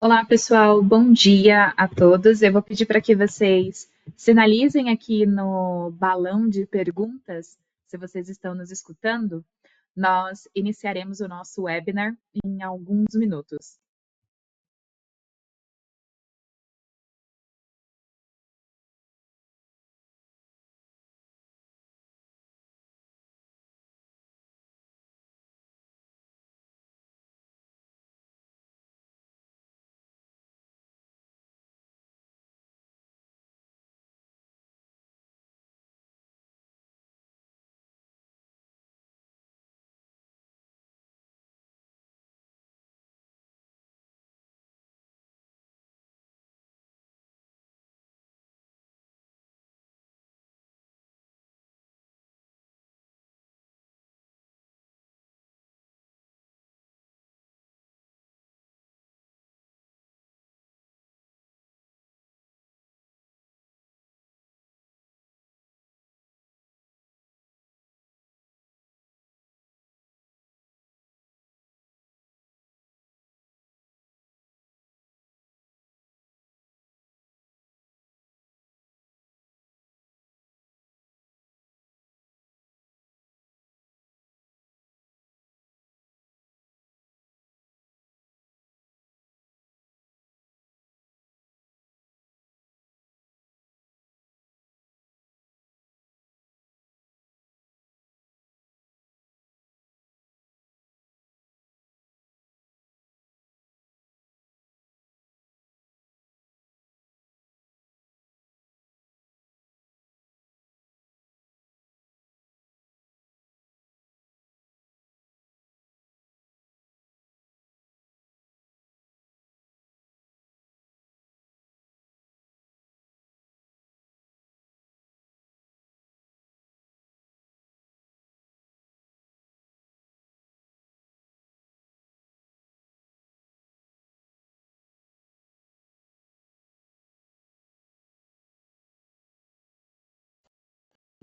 Olá, pessoal. Bom dia a todos. Eu vou pedir para que vocês sinalizem aqui no balão de perguntas, se vocês estão nos escutando. Nós iniciaremos o nosso webinar em alguns minutos.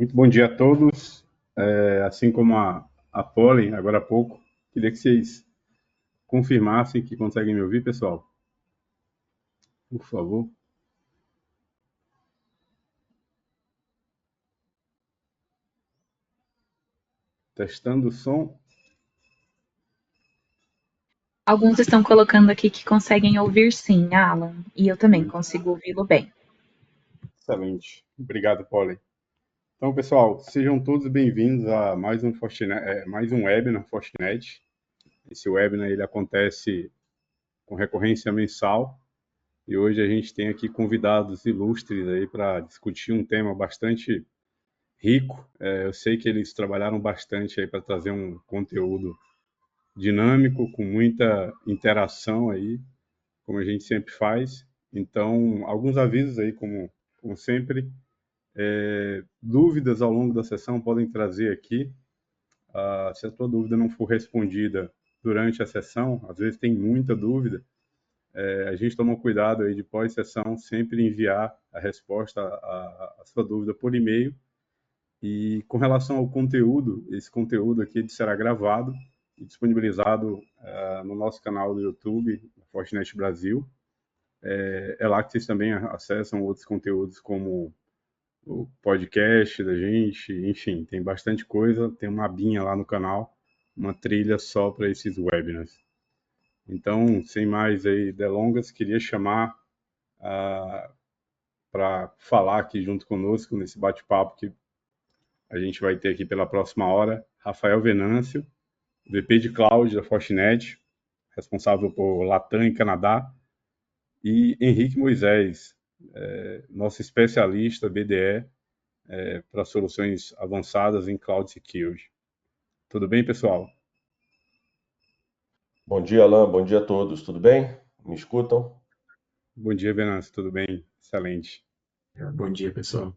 Muito bom dia a todos. Assim como a Polly, agora há pouco, queria que vocês confirmassem que conseguem me ouvir, pessoal. Por favor. Testando o som. Alguns estão colocando aqui que conseguem ouvir sim, Alan, e eu também consigo ouvi-lo bem. Excelente. Obrigado, Polly. Então, pessoal, sejam todos bem-vindos a mais um webinar Fortinet. Esse webinar ele acontece com recorrência mensal e hoje a gente tem aqui convidados ilustres aí para discutir um tema bastante rico. Eu sei que eles trabalharam bastante aí para trazer um conteúdo dinâmico, com muita interação aí, como a gente sempre faz. Então, alguns avisos aí, como sempre. Dúvidas ao longo da sessão podem trazer aqui. Se a tua dúvida não for respondida durante a sessão, às vezes tem muita dúvida, a gente toma cuidado aí de pós-sessão sempre enviar a resposta à sua dúvida por e-mail. E com relação ao conteúdo, esse conteúdo aqui será gravado e disponibilizado no nosso canal do YouTube, Fortinet Brasil. É lá que vocês também acessam outros conteúdos como o podcast da gente, enfim, tem bastante coisa, tem uma abinha lá no canal, uma trilha só para esses webinars. Então, sem mais aí delongas, queria chamar para falar aqui junto conosco nesse bate-papo que a gente vai ter aqui pela próxima hora, Rafael Venâncio, VP de Cloud da Fortinet, responsável por Latam e Canadá, e Henrique Moisés, nosso especialista BDE para soluções avançadas em Cloud Security. Tudo bem, pessoal? Bom dia, Alan. Bom dia a todos. Tudo bem? Me escutam? Bom dia, Venâncio. Tudo bem? Excelente. Bom dia, pessoal.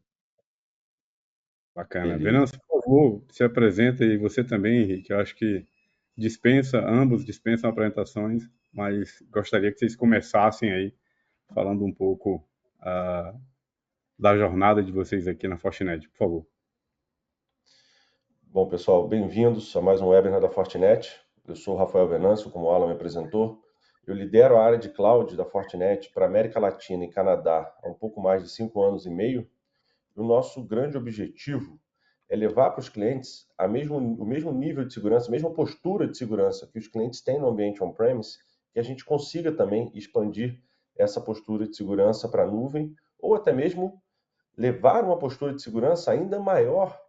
Bacana. Beleza. Venâncio, por favor, se apresenta e você também, Henrique. Eu acho que ambos dispensam apresentações, mas gostaria que vocês começassem aí falando um pouco da jornada de vocês aqui na Fortinet, por favor. Bom, pessoal, bem-vindos a mais um webinar da Fortinet. Eu sou o Rafael Venâncio, como o Alan me apresentou. Eu lidero a área de cloud da Fortinet para América Latina e Canadá há um pouco mais de 5 anos e meio. O nosso grande objetivo é levar para os clientes o mesmo nível de segurança, a mesma postura de segurança que os clientes têm no ambiente on-premise, que a gente consiga também expandir essa postura de segurança para a nuvem, ou até mesmo levar uma postura de segurança ainda maior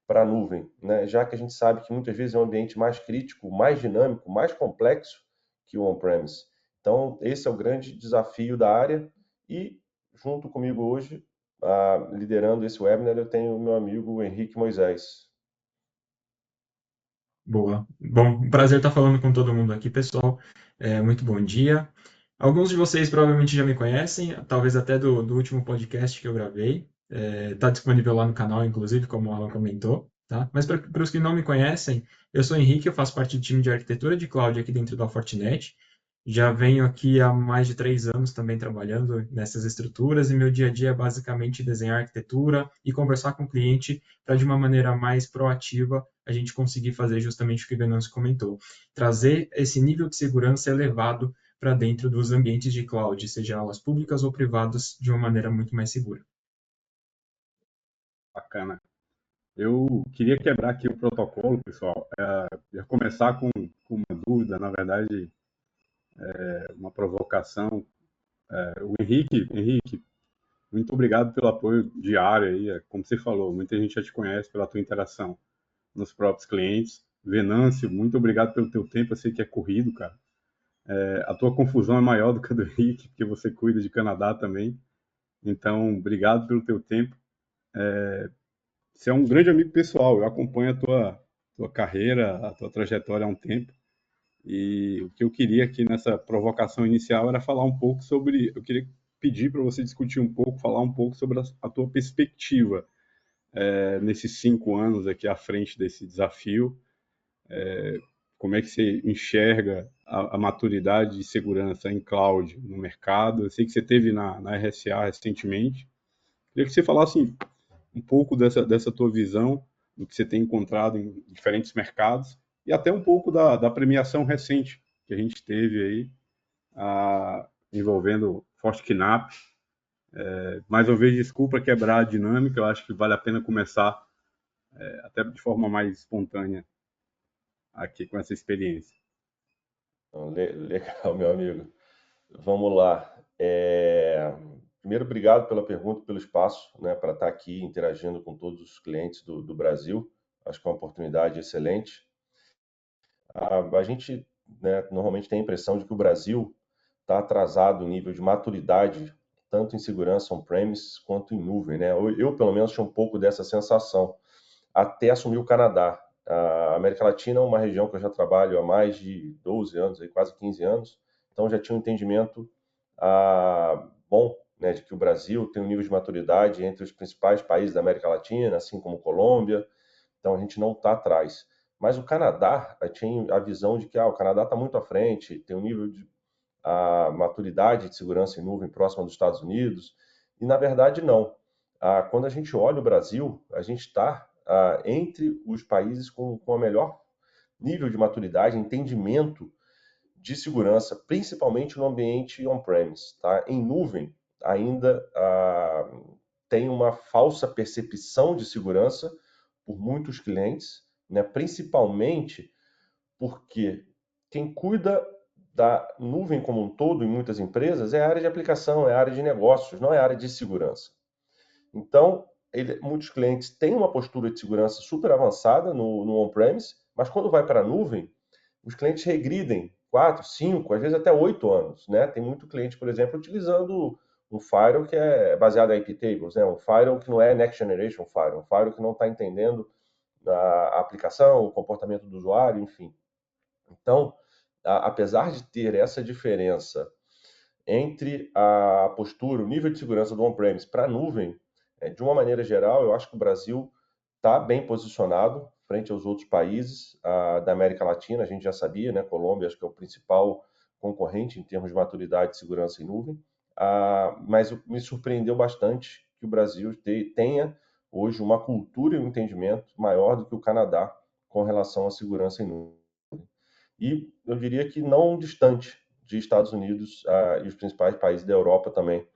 para a nuvem, né? Já que a gente sabe que muitas vezes é um ambiente mais crítico, mais dinâmico, mais complexo que o on-premise. Então, esse é o grande desafio da área e, junto comigo hoje, liderando esse webinar, eu tenho o meu amigo Henrique Moisés. Boa. Bom, um prazer estar falando com todo mundo aqui, pessoal. Muito bom dia. Alguns de vocês provavelmente já me conhecem, talvez até do último podcast que eu gravei. Está disponível lá no canal, inclusive, como o Alan comentou. Tá? Mas para os que não me conhecem, eu sou Henrique, eu faço parte do time de arquitetura de cloud aqui dentro da Fortinet. Já venho aqui há mais de 3 anos também trabalhando nessas estruturas e meu dia a dia é basicamente desenhar arquitetura e conversar com o cliente para, de uma maneira mais proativa, a gente conseguir fazer justamente o que o Venâncio comentou, trazer esse nível de segurança elevado para dentro dos ambientes de cloud, seja elas públicas ou privadas, de uma maneira muito mais segura. Bacana. Eu queria quebrar aqui o protocolo, pessoal. Ia começar com uma dúvida, na verdade, uma provocação. O Henrique, muito obrigado pelo apoio diário aí. Como você falou, muita gente já te conhece pela tua interação nos próprios clientes. Venâncio, muito obrigado pelo teu tempo. Eu sei que é corrido, cara. A tua confusão é maior do que a do Henrique, porque você cuida de Canadá também. Então, obrigado pelo teu tempo. Você é um grande amigo pessoal. Eu acompanho a tua carreira, a tua trajetória há um tempo. E o que eu queria aqui nessa provocação inicial era falar um pouco sobre. Eu queria pedir para você discutir um pouco, falar um pouco sobre a tua perspectiva nesses 5 anos aqui à frente desse desafio. Como é que você enxerga a maturidade de segurança em cloud no mercado? Eu sei que você teve na RSA recentemente. Queria que você falasse um pouco dessa tua visão, do que você tem encontrado em diferentes mercados, e até um pouco da premiação recente que a gente teve aí, envolvendo FortiKnap. Mais uma vez, desculpa quebrar a dinâmica, eu acho que vale a pena começar até de forma mais espontânea aqui com essa experiência. Então, legal, meu amigo. Vamos lá. Primeiro, obrigado pela pergunta, pelo espaço, né, para estar aqui interagindo com todos os clientes do Brasil. Acho que é uma oportunidade excelente. A gente, né, normalmente tem a impressão de que o Brasil está atrasado no nível de maturidade, tanto em segurança on-premise quanto em nuvem, né? Eu, pelo menos, tinha um pouco dessa sensação, até assumir o Canadá. A América Latina é uma região que eu já trabalho há mais de 12 anos, aí, quase 15 anos, então já tinha um entendimento bom, né, de que o Brasil tem um nível de maturidade entre os principais países da América Latina, assim como Colômbia, então a gente não está atrás. Mas o Canadá, tinha a visão de que o Canadá está muito à frente, tem um nível de maturidade de segurança em nuvem próxima dos Estados Unidos, e na verdade não. Quando a gente olha o Brasil, a gente está entre os países com a melhor nível de maturidade, entendimento de segurança, principalmente no ambiente on-premise. Tá? Em nuvem, ainda tem uma falsa percepção de segurança por muitos clientes, né? Principalmente porque quem cuida da nuvem como um todo em muitas empresas é a área de aplicação, é a área de negócios, não é a área de segurança. Então, muitos clientes têm uma postura de segurança super avançada no on-premise, mas quando vai para a nuvem, os clientes regridem 4, 5, às vezes até 8 anos. Né? Tem muito cliente, por exemplo, utilizando um firewall que é baseado em IP tables, né? Um firewall que não é next generation firewall, um firewall que não está entendendo a aplicação, o comportamento do usuário, enfim. Então, apesar de ter essa diferença entre a postura, o nível de segurança do on-premise para a nuvem, de uma maneira geral, eu acho que o Brasil está bem posicionado frente aos outros países da América Latina. A gente já sabia, né? Colômbia acho que é o principal concorrente em termos de maturidade de segurança em nuvem. Mas me surpreendeu bastante que o Brasil tenha hoje uma cultura e um entendimento maior do que o Canadá com relação à segurança em nuvem. E eu diria que não distante de Estados Unidos e os principais países da Europa também,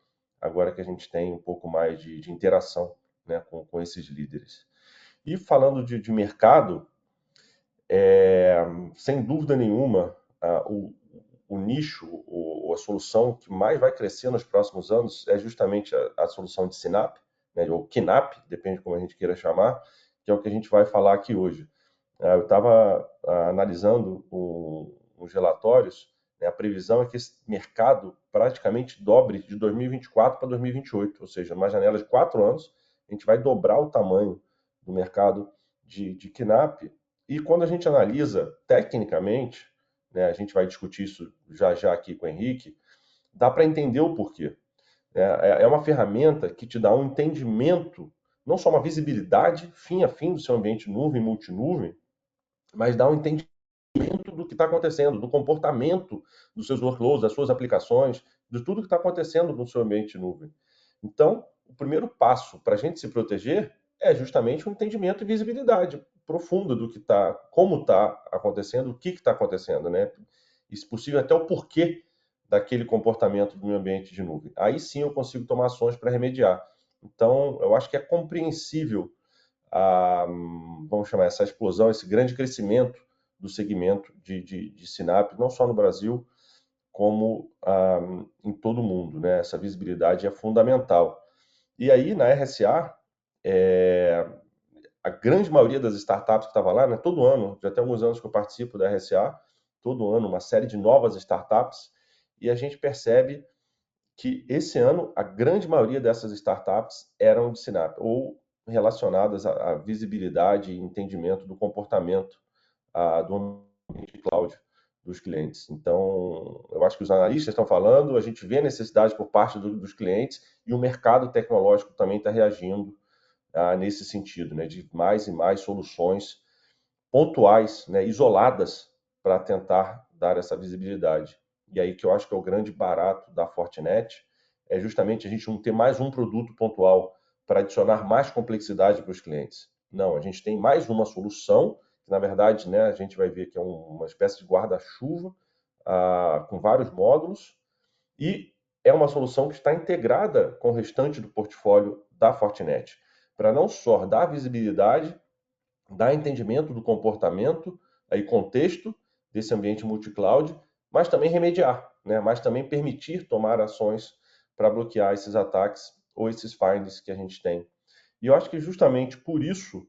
agora que a gente tem um pouco mais de interação, né, com esses líderes. E falando de mercado, sem dúvida nenhuma, o nicho, a solução que mais vai crescer nos próximos anos é justamente a solução de Synapse, né, ou KNAPP, depende de como a gente queira chamar, que é o que a gente vai falar aqui hoje. Eu estava analisando uns relatórios, né, a previsão é que esse mercado praticamente dobre de 2024 para 2028, ou seja, uma janela de 4 anos, a gente vai dobrar o tamanho do mercado de KNAPP. E quando a gente analisa tecnicamente, né, a gente vai discutir isso já aqui com o Henrique, dá para entender o porquê. É uma ferramenta que te dá um entendimento, não só uma visibilidade fim a fim do seu ambiente nuvem, multinuvem, mas dá um entendimento do que está acontecendo, do comportamento dos seus workloads, das suas aplicações, de tudo que está acontecendo no seu ambiente nuvem. Então, o primeiro passo para a gente se proteger é justamente um entendimento e visibilidade profunda do que está, como está acontecendo, o que está acontecendo, né? E, se possível, até o porquê daquele comportamento do meu ambiente de nuvem. Aí sim eu consigo tomar ações para remediar. Então, eu acho que é compreensível vamos chamar essa explosão, esse grande crescimento do segmento de Synapse, não só no Brasil, como em todo o mundo, né? Essa visibilidade é fundamental. E aí, na RSA, a grande maioria das startups que estava lá, né, todo ano, já tem alguns anos que eu participo da RSA, todo ano uma série de novas startups, e a gente percebe que esse ano a grande maioria dessas startups eram de Synapse, ou relacionadas à visibilidade e entendimento do comportamento do ambiente cloud dos clientes. Então, eu acho que os analistas estão falando, a gente vê necessidade por parte dos clientes e o mercado tecnológico também está reagindo nesse sentido, né, de mais e mais soluções pontuais, né, isoladas, para tentar dar essa visibilidade. E aí que eu acho que é o grande barato da Fortinet, é justamente a gente não ter mais um produto pontual para adicionar mais complexidade para os clientes. Não, a gente tem mais uma solução, que na verdade, né, a gente vai ver que é uma espécie de guarda-chuva com vários módulos, e é uma solução que está integrada com o restante do portfólio da Fortinet, para não só dar visibilidade, dar entendimento do comportamento e contexto desse ambiente multi-cloud, mas também remediar, né? Mas também permitir tomar ações para bloquear esses ataques ou esses findings que a gente tem. E eu acho que justamente por isso,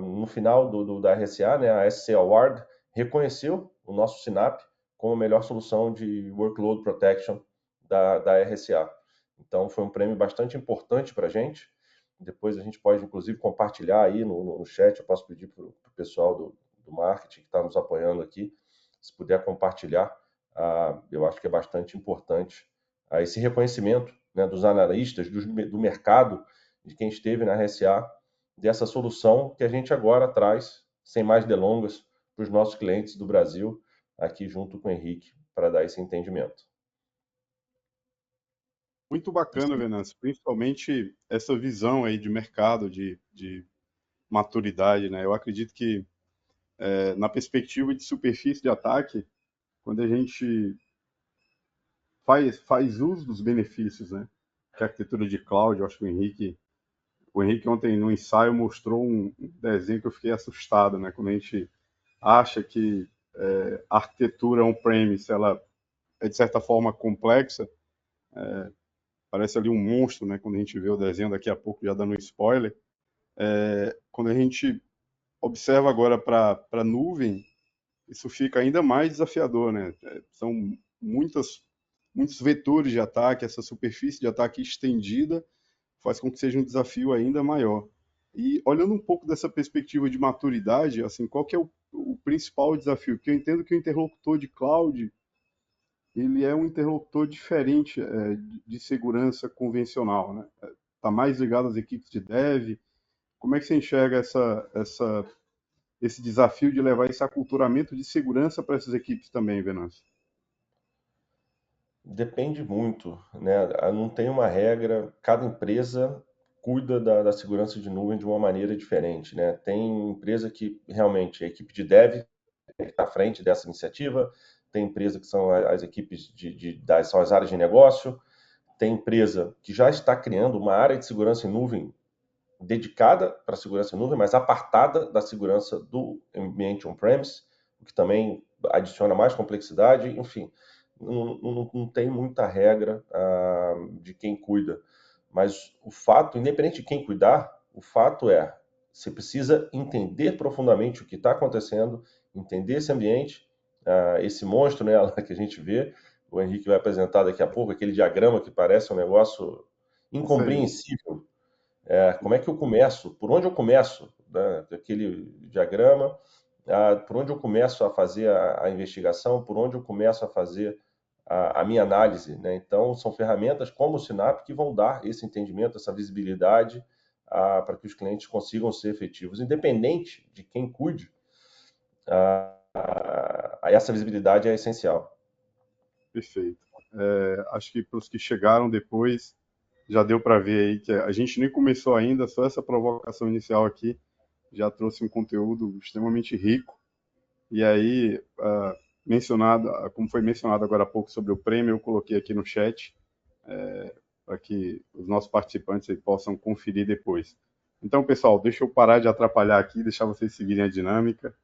no final da RSA, né, a SC Award reconheceu o nosso Synapse como a melhor solução de workload protection da RSA. Então foi um prêmio bastante importante para a gente. Depois a gente pode, inclusive, compartilhar aí no chat. Eu posso pedir para o pessoal do marketing que está nos apoiando aqui, se puder compartilhar. Eu acho que é bastante importante esse reconhecimento, né, dos analistas, do mercado, de quem esteve na RSA, dessa solução que a gente agora traz, sem mais delongas, para os nossos clientes do Brasil, aqui junto com o Henrique, para dar esse entendimento. Muito bacana, Venâncio, principalmente essa visão aí de mercado, de maturidade, né? Eu acredito que na perspectiva de superfície de ataque, quando a gente faz uso dos benefícios, né? Que a arquitetura de cloud, eu acho que o Henrique ontem no ensaio mostrou um desenho que eu fiquei assustado, né? Quando a gente acha que a arquitetura on-premise, ela é de certa forma complexa, parece ali um monstro, né? Quando a gente vê o desenho, daqui a pouco já dando um spoiler. Quando a gente observa agora para a nuvem, isso fica ainda mais desafiador, né? São muitos vetores de ataque, essa superfície de ataque estendida faz com que seja um desafio ainda maior. E olhando um pouco dessa perspectiva de maturidade, assim, qual que é o principal desafio? Porque eu entendo que o interlocutor de cloud, ele é um interlocutor diferente de segurança convencional, né? Está mais ligado às equipes de dev. Como é que você enxerga esse desafio de levar esse aculturamento de segurança para essas equipes também, Venâncio? Depende muito, né? Não tem uma regra, cada empresa cuida da segurança de nuvem de uma maneira diferente, né? Tem empresa que realmente a equipe de dev está à frente dessa iniciativa, tem empresa que são as equipes são as áreas de negócio, tem empresa que já está criando uma área de segurança em nuvem dedicada para a segurança em nuvem, mas apartada da segurança do ambiente on-premise, o que também adiciona mais complexidade. Enfim, não tem muita regra de quem cuida. Mas o fato, independente de quem cuidar, o fato é, você precisa entender profundamente o que está acontecendo, entender esse ambiente, esse monstro, né, que a gente vê. O Henrique vai apresentar daqui a pouco, aquele diagrama que parece um negócio incompreensível. Como é que eu começo? Por onde eu começo? Né? Aquele diagrama, por onde eu começo a fazer a investigação, por onde eu começo a fazer a minha análise. Né? Então, são ferramentas como o Synapse que vão dar esse entendimento, essa visibilidade para que os clientes consigam ser efetivos. Independente de quem cuide, essa visibilidade é essencial. Perfeito. Acho que para os que chegaram depois, já deu para ver aí que a gente nem começou ainda, só essa provocação inicial aqui já trouxe um conteúdo extremamente rico. E aí, como foi mencionado agora há pouco sobre o prêmio, eu coloquei aqui no chat para que os nossos participantes aí possam conferir depois. Então, pessoal, deixa eu parar de atrapalhar aqui, deixar vocês seguirem a dinâmica.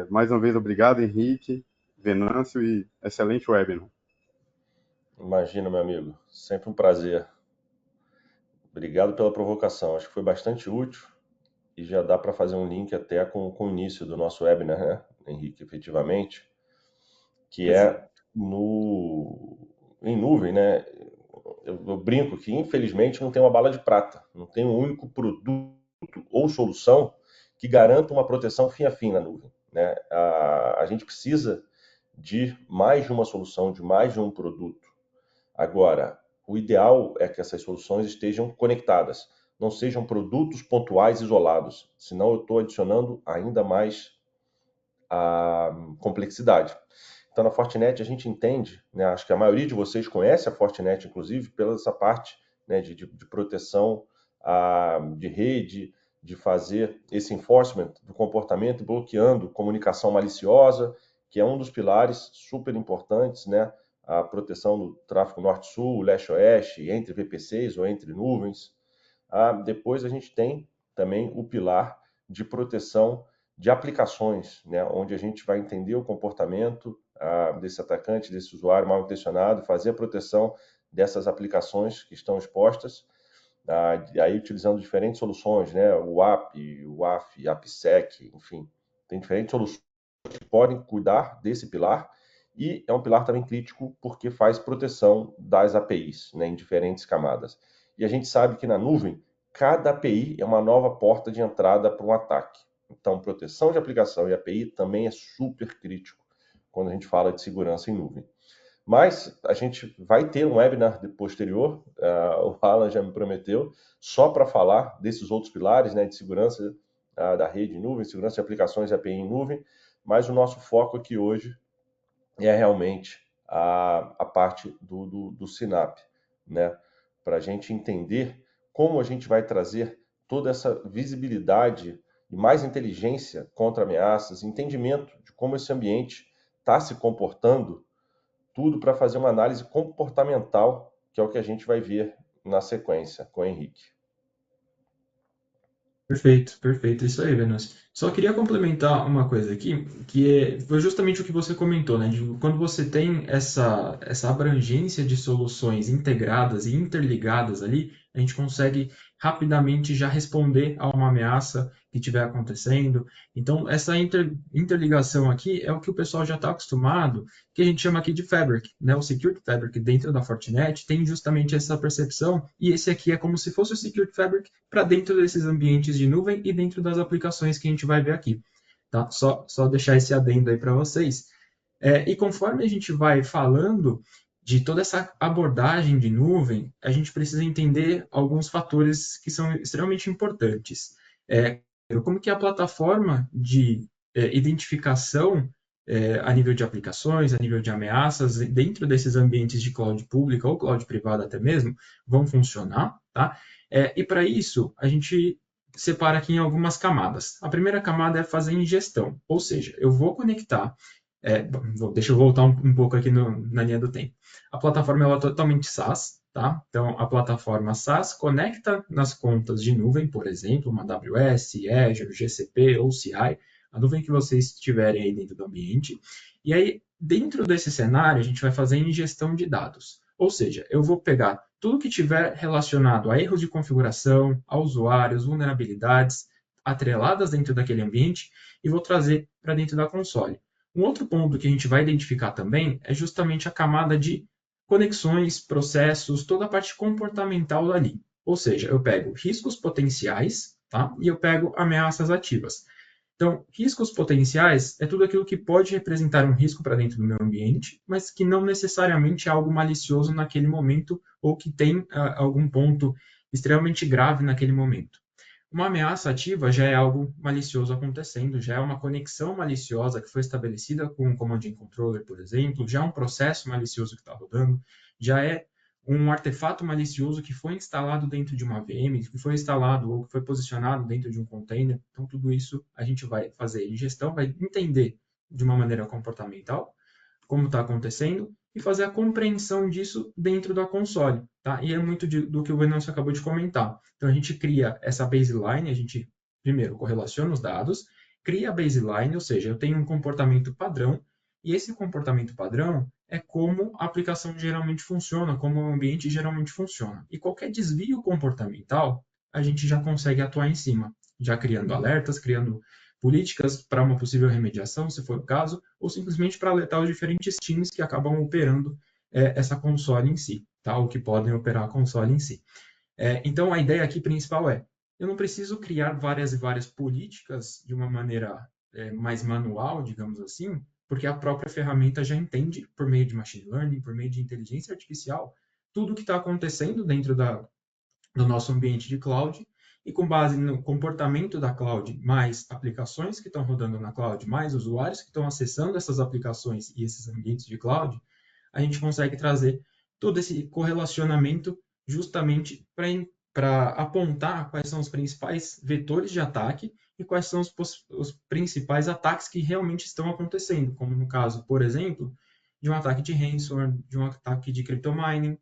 Mais uma vez, obrigado, Henrique, Venâncio, e excelente webinar. Imagina, meu amigo, sempre um prazer. Obrigado pela provocação, acho que foi bastante útil e já dá para fazer um link até com o início do nosso webinar, né, Henrique, efetivamente, que é em nuvem, né? Eu brinco que, infelizmente, não tem uma bala de prata, não tem um único produto ou solução que garanta uma proteção fim a fim na nuvem, né? A gente precisa de mais de uma solução, de mais de um produto. Agora, o ideal é que essas soluções estejam conectadas, não sejam produtos pontuais isolados, senão eu estou adicionando ainda mais a complexidade. Então, na Fortinet, a gente entende, né, acho que a maioria de vocês conhece a Fortinet, inclusive, pela essa parte, né, de proteção de rede, de fazer esse enforcement do comportamento, bloqueando comunicação maliciosa, que é um dos pilares super importantes, né, a proteção do tráfego norte-sul, leste-oeste, entre VPCs ou entre nuvens. Depois a gente tem também o pilar de proteção de aplicações, né, onde a gente vai entender o comportamento desse atacante, desse usuário mal intencionado, fazer a proteção dessas aplicações que estão expostas, aí utilizando diferentes soluções, né, o WAP, o WAF, AppSec, enfim, tem diferentes soluções que podem cuidar desse pilar, e é um pilar também crítico porque faz proteção das APIs, né, em diferentes camadas. E a gente sabe que na nuvem, cada API é uma nova porta de entrada para um ataque. Então, proteção de aplicação e API também é super crítico quando a gente fala de segurança em nuvem. Mas a gente vai ter um webinar posterior, o Alan já me prometeu, só para falar desses outros pilares, né, de segurança da rede em nuvem, segurança de aplicações e API em nuvem, mas o nosso foco aqui hoje é realmente a parte do Synapse, né, para a gente entender como a gente vai trazer toda essa visibilidade e mais inteligência contra ameaças, entendimento de como esse ambiente está se comportando, tudo para fazer uma análise comportamental, que é o que a gente vai ver na sequência com o Henrique. Perfeito, perfeito. Isso aí, Venâncio. Só queria complementar uma coisa aqui, foi justamente o que você comentou, né? Quando você tem essa abrangência de soluções integradas e interligadas ali, a gente consegue rapidamente já responder a uma ameaça que estiver acontecendo. Então, essa interligação aqui é o que o pessoal já está acostumado, que a gente chama aqui de Fabric, né? O Security Fabric dentro da Fortinet tem justamente essa percepção, e esse aqui é como se fosse o Security Fabric para dentro desses ambientes de nuvem e dentro das aplicações que a gente vai ver aqui. Tá? Só deixar esse adendo aí para vocês. E conforme a gente vai falando de toda essa abordagem de nuvem, a gente precisa entender alguns fatores que são extremamente importantes. Como que a plataforma de identificação a nível de aplicações, a nível de ameaças, dentro desses ambientes de cloud pública ou cloud privada até mesmo, vão funcionar, tá? E para isso, a gente separa aqui em algumas camadas. A primeira camada é fazer ingestão, ou seja, eu vou conectar Deixa eu voltar um pouco aqui na linha do tempo. A plataforma ela é totalmente SaaS, tá? Então, a plataforma SaaS conecta nas contas de nuvem, por exemplo, uma AWS, Azure, GCP ou CI, a nuvem que vocês tiverem aí dentro do ambiente. E aí, dentro desse cenário, a gente vai fazer ingestão de dados. Ou seja, eu vou pegar tudo que tiver relacionado a erros de configuração, a usuários, vulnerabilidades atreladas dentro daquele ambiente e vou trazer para dentro da console. Um outro ponto que a gente vai identificar também é justamente a camada de conexões, processos, toda a parte comportamental dali. Ou seja, eu pego riscos potenciais, tá? E eu pego ameaças ativas. Então, riscos potenciais é tudo aquilo que pode representar um risco para dentro do meu ambiente, mas que não necessariamente é algo malicioso naquele momento ou que tem algum ponto extremamente grave naquele momento. Uma ameaça ativa já é algo malicioso acontecendo, já é uma conexão maliciosa que foi estabelecida com um command and controller, por exemplo, já é um processo malicioso que está rodando, já é um artefato malicioso que foi instalado dentro de uma VM, que foi instalado ou que foi posicionado dentro de um container. Então, tudo isso a gente vai fazer ingestão, vai entender de uma maneira comportamental como está acontecendo e fazer a compreensão disso dentro da console, tá? E é muito do que o Venâncio acabou de comentar. Então a gente cria essa baseline, a gente primeiro correlaciona os dados, cria a baseline, ou seja, eu tenho um comportamento padrão e esse comportamento padrão é como a aplicação geralmente funciona, como o ambiente geralmente funciona. E qualquer desvio comportamental, a gente já consegue atuar em cima, já criando alertas, criando políticas para uma possível remediação, se for o caso, ou simplesmente para alertar os diferentes times que acabam operando essa console em si, tá? Ou que podem operar a console em si. Então, a ideia aqui principal é, eu não preciso criar várias e várias políticas de uma maneira mais manual, digamos assim, porque a própria ferramenta já entende, por meio de machine learning, por meio de inteligência artificial, tudo o que está acontecendo dentro do nosso ambiente de cloud, e com base no comportamento da cloud, mais aplicações que estão rodando na cloud, mais usuários que estão acessando essas aplicações e esses ambientes de cloud, a gente consegue trazer todo esse correlacionamento justamente para apontar quais são os principais vetores de ataque e quais são os principais ataques que realmente estão acontecendo, como no caso, por exemplo, de um ataque de ransomware, de um ataque de cryptomining.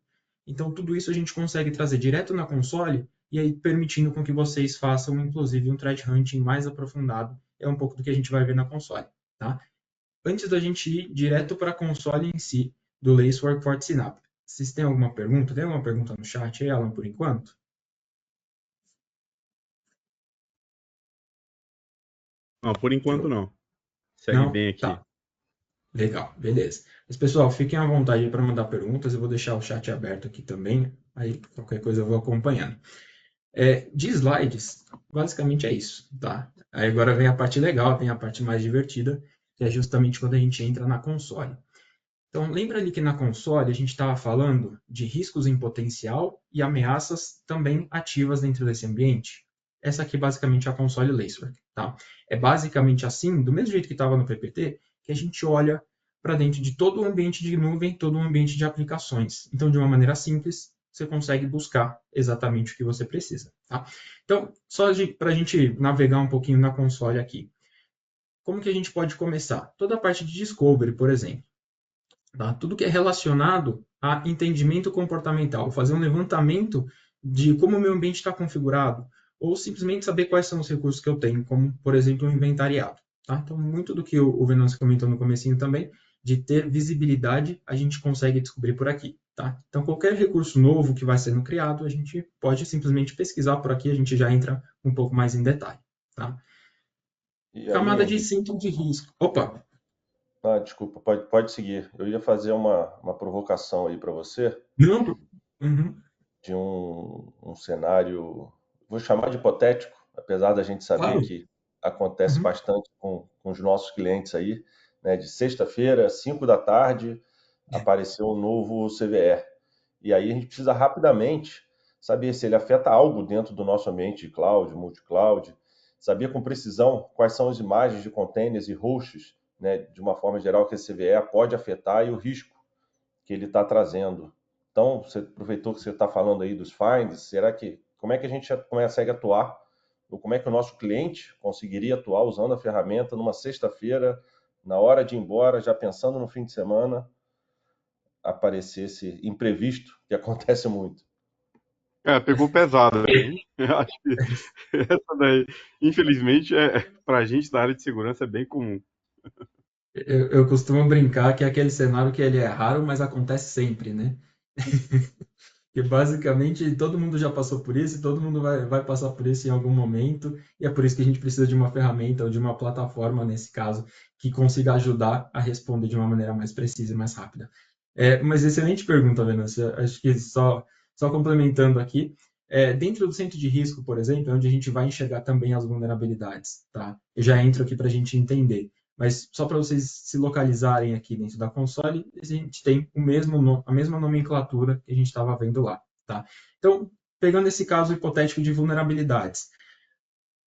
Então, tudo isso a gente consegue trazer direto na console e aí permitindo com que vocês façam, inclusive, um threat hunting mais aprofundado. É um pouco do que a gente vai ver na console, tá? Antes da gente ir direto para a console em si, do Lacework FortiSynapse. Vocês têm alguma pergunta? Tem alguma pergunta no chat aí, Alan, por enquanto? Não, por enquanto não. Segue Não? bem aqui. Tá. Legal, beleza. Mas, pessoal, fiquem à vontade para mandar perguntas. Eu vou deixar o chat aberto aqui também. Aí, qualquer coisa eu vou acompanhando. De slides, basicamente é isso, tá? Aí agora vem a parte legal, vem a parte mais divertida, que é justamente quando a gente entra na console. Então, lembra ali que na console a gente estava falando de riscos em potencial e ameaças também ativas dentro desse ambiente? Essa aqui basicamente é a console Lacework, tá? É basicamente assim, do mesmo jeito que estava no PPT, que a gente olha para dentro de todo o ambiente de nuvem, todo o ambiente de aplicações. Então, de uma maneira simples, você consegue buscar exatamente o que você precisa, tá? Então, só para a gente navegar um pouquinho na console aqui. Como que a gente pode começar? Toda a parte de discovery, por exemplo. Tá? Tudo que é relacionado a entendimento comportamental, fazer um levantamento de como o meu ambiente está configurado, ou simplesmente saber quais são os recursos que eu tenho, como, por exemplo, o inventariado. Tá? Então, muito do que o Venâncio comentou no comecinho também, de ter visibilidade, a gente consegue descobrir por aqui. Tá? Então, qualquer recurso novo que vai sendo criado, a gente pode simplesmente pesquisar por aqui, a gente já entra um pouco mais em detalhe. Tá? E aí, Camada de Henrique? cinto de risco. Opa! Desculpa, pode seguir. Eu ia fazer uma provocação aí para você Não. Uhum. de um cenário, vou chamar de hipotético, apesar da gente saber Claro. que acontece Uhum. bastante com os nossos clientes aí, né? De sexta-feira, 5 da tarde, apareceu um novo CVE. E aí a gente precisa rapidamente saber se ele afeta algo dentro do nosso ambiente de cloud, multi-cloud, saber com precisão quais são as imagens de containers e hosts, né, de uma forma geral, que esse CVE pode afetar e o risco que ele está trazendo. Então, você aproveitou que você está falando aí dos finds, como é que a gente consegue atuar, ou como é que o nosso cliente conseguiria atuar usando a ferramenta numa sexta-feira, na hora de ir embora, já pensando no fim de semana, aparecesse imprevisto, que acontece muito. Pegou pesado aí. Eu acho que essa daí, infelizmente, para a gente da área de segurança é bem comum. Eu costumo brincar que é aquele cenário que ele é raro, mas acontece sempre, né? Que basicamente todo mundo já passou por isso, e todo mundo vai passar por isso em algum momento, e é por isso que a gente precisa de uma ferramenta ou de uma plataforma, nesse caso, que consiga ajudar a responder de uma maneira mais precisa e mais rápida. Mas excelente pergunta, Venâncio. Acho que só complementando aqui, dentro do centro de risco, por exemplo, é onde a gente vai enxergar também as vulnerabilidades, tá? Eu já entro aqui para a gente entender. Mas só para vocês se localizarem aqui dentro da console, a gente tem a mesma nomenclatura que a gente estava vendo lá, tá? Então, pegando esse caso hipotético de vulnerabilidades,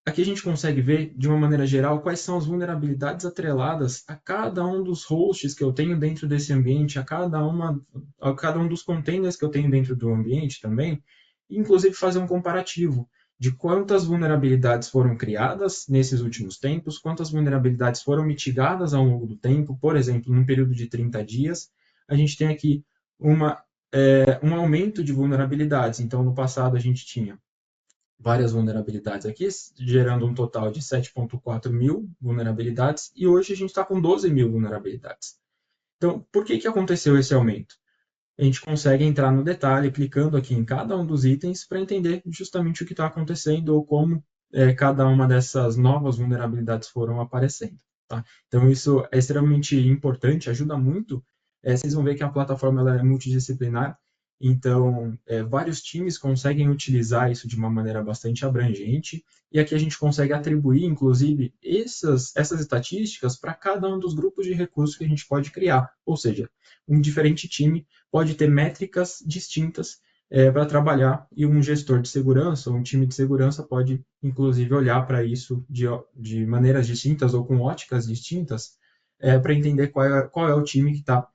aqui a gente consegue ver, de uma maneira geral, quais são as vulnerabilidades atreladas a cada um dos hosts que eu tenho dentro desse ambiente, a cada um dos containers que eu tenho dentro do ambiente também, e inclusive fazer um comparativo de quantas vulnerabilidades foram criadas nesses últimos tempos, quantas vulnerabilidades foram mitigadas ao longo do tempo, por exemplo, num período de 30 dias, a gente tem aqui um aumento de vulnerabilidades. Então, no passado, a gente tinha várias vulnerabilidades aqui, gerando um total de 7.4 mil vulnerabilidades, e hoje a gente está com 12 mil vulnerabilidades. Então, por que aconteceu esse aumento? A gente consegue entrar no detalhe, clicando aqui em cada um dos itens, para entender justamente o que está acontecendo ou como cada uma dessas novas vulnerabilidades foram aparecendo. Tá? Então, isso é extremamente importante, ajuda muito. Vocês vão ver que a plataforma ela é multidisciplinar, então vários times conseguem utilizar isso de uma maneira bastante abrangente, e aqui a gente consegue atribuir, inclusive, essas estatísticas para cada um dos grupos de recursos que a gente pode criar. Ou seja, um diferente time pode ter métricas distintas para trabalhar, e um gestor de segurança, ou um time de segurança pode, inclusive, olhar para isso de maneiras distintas ou com óticas distintas para entender qual é o time que está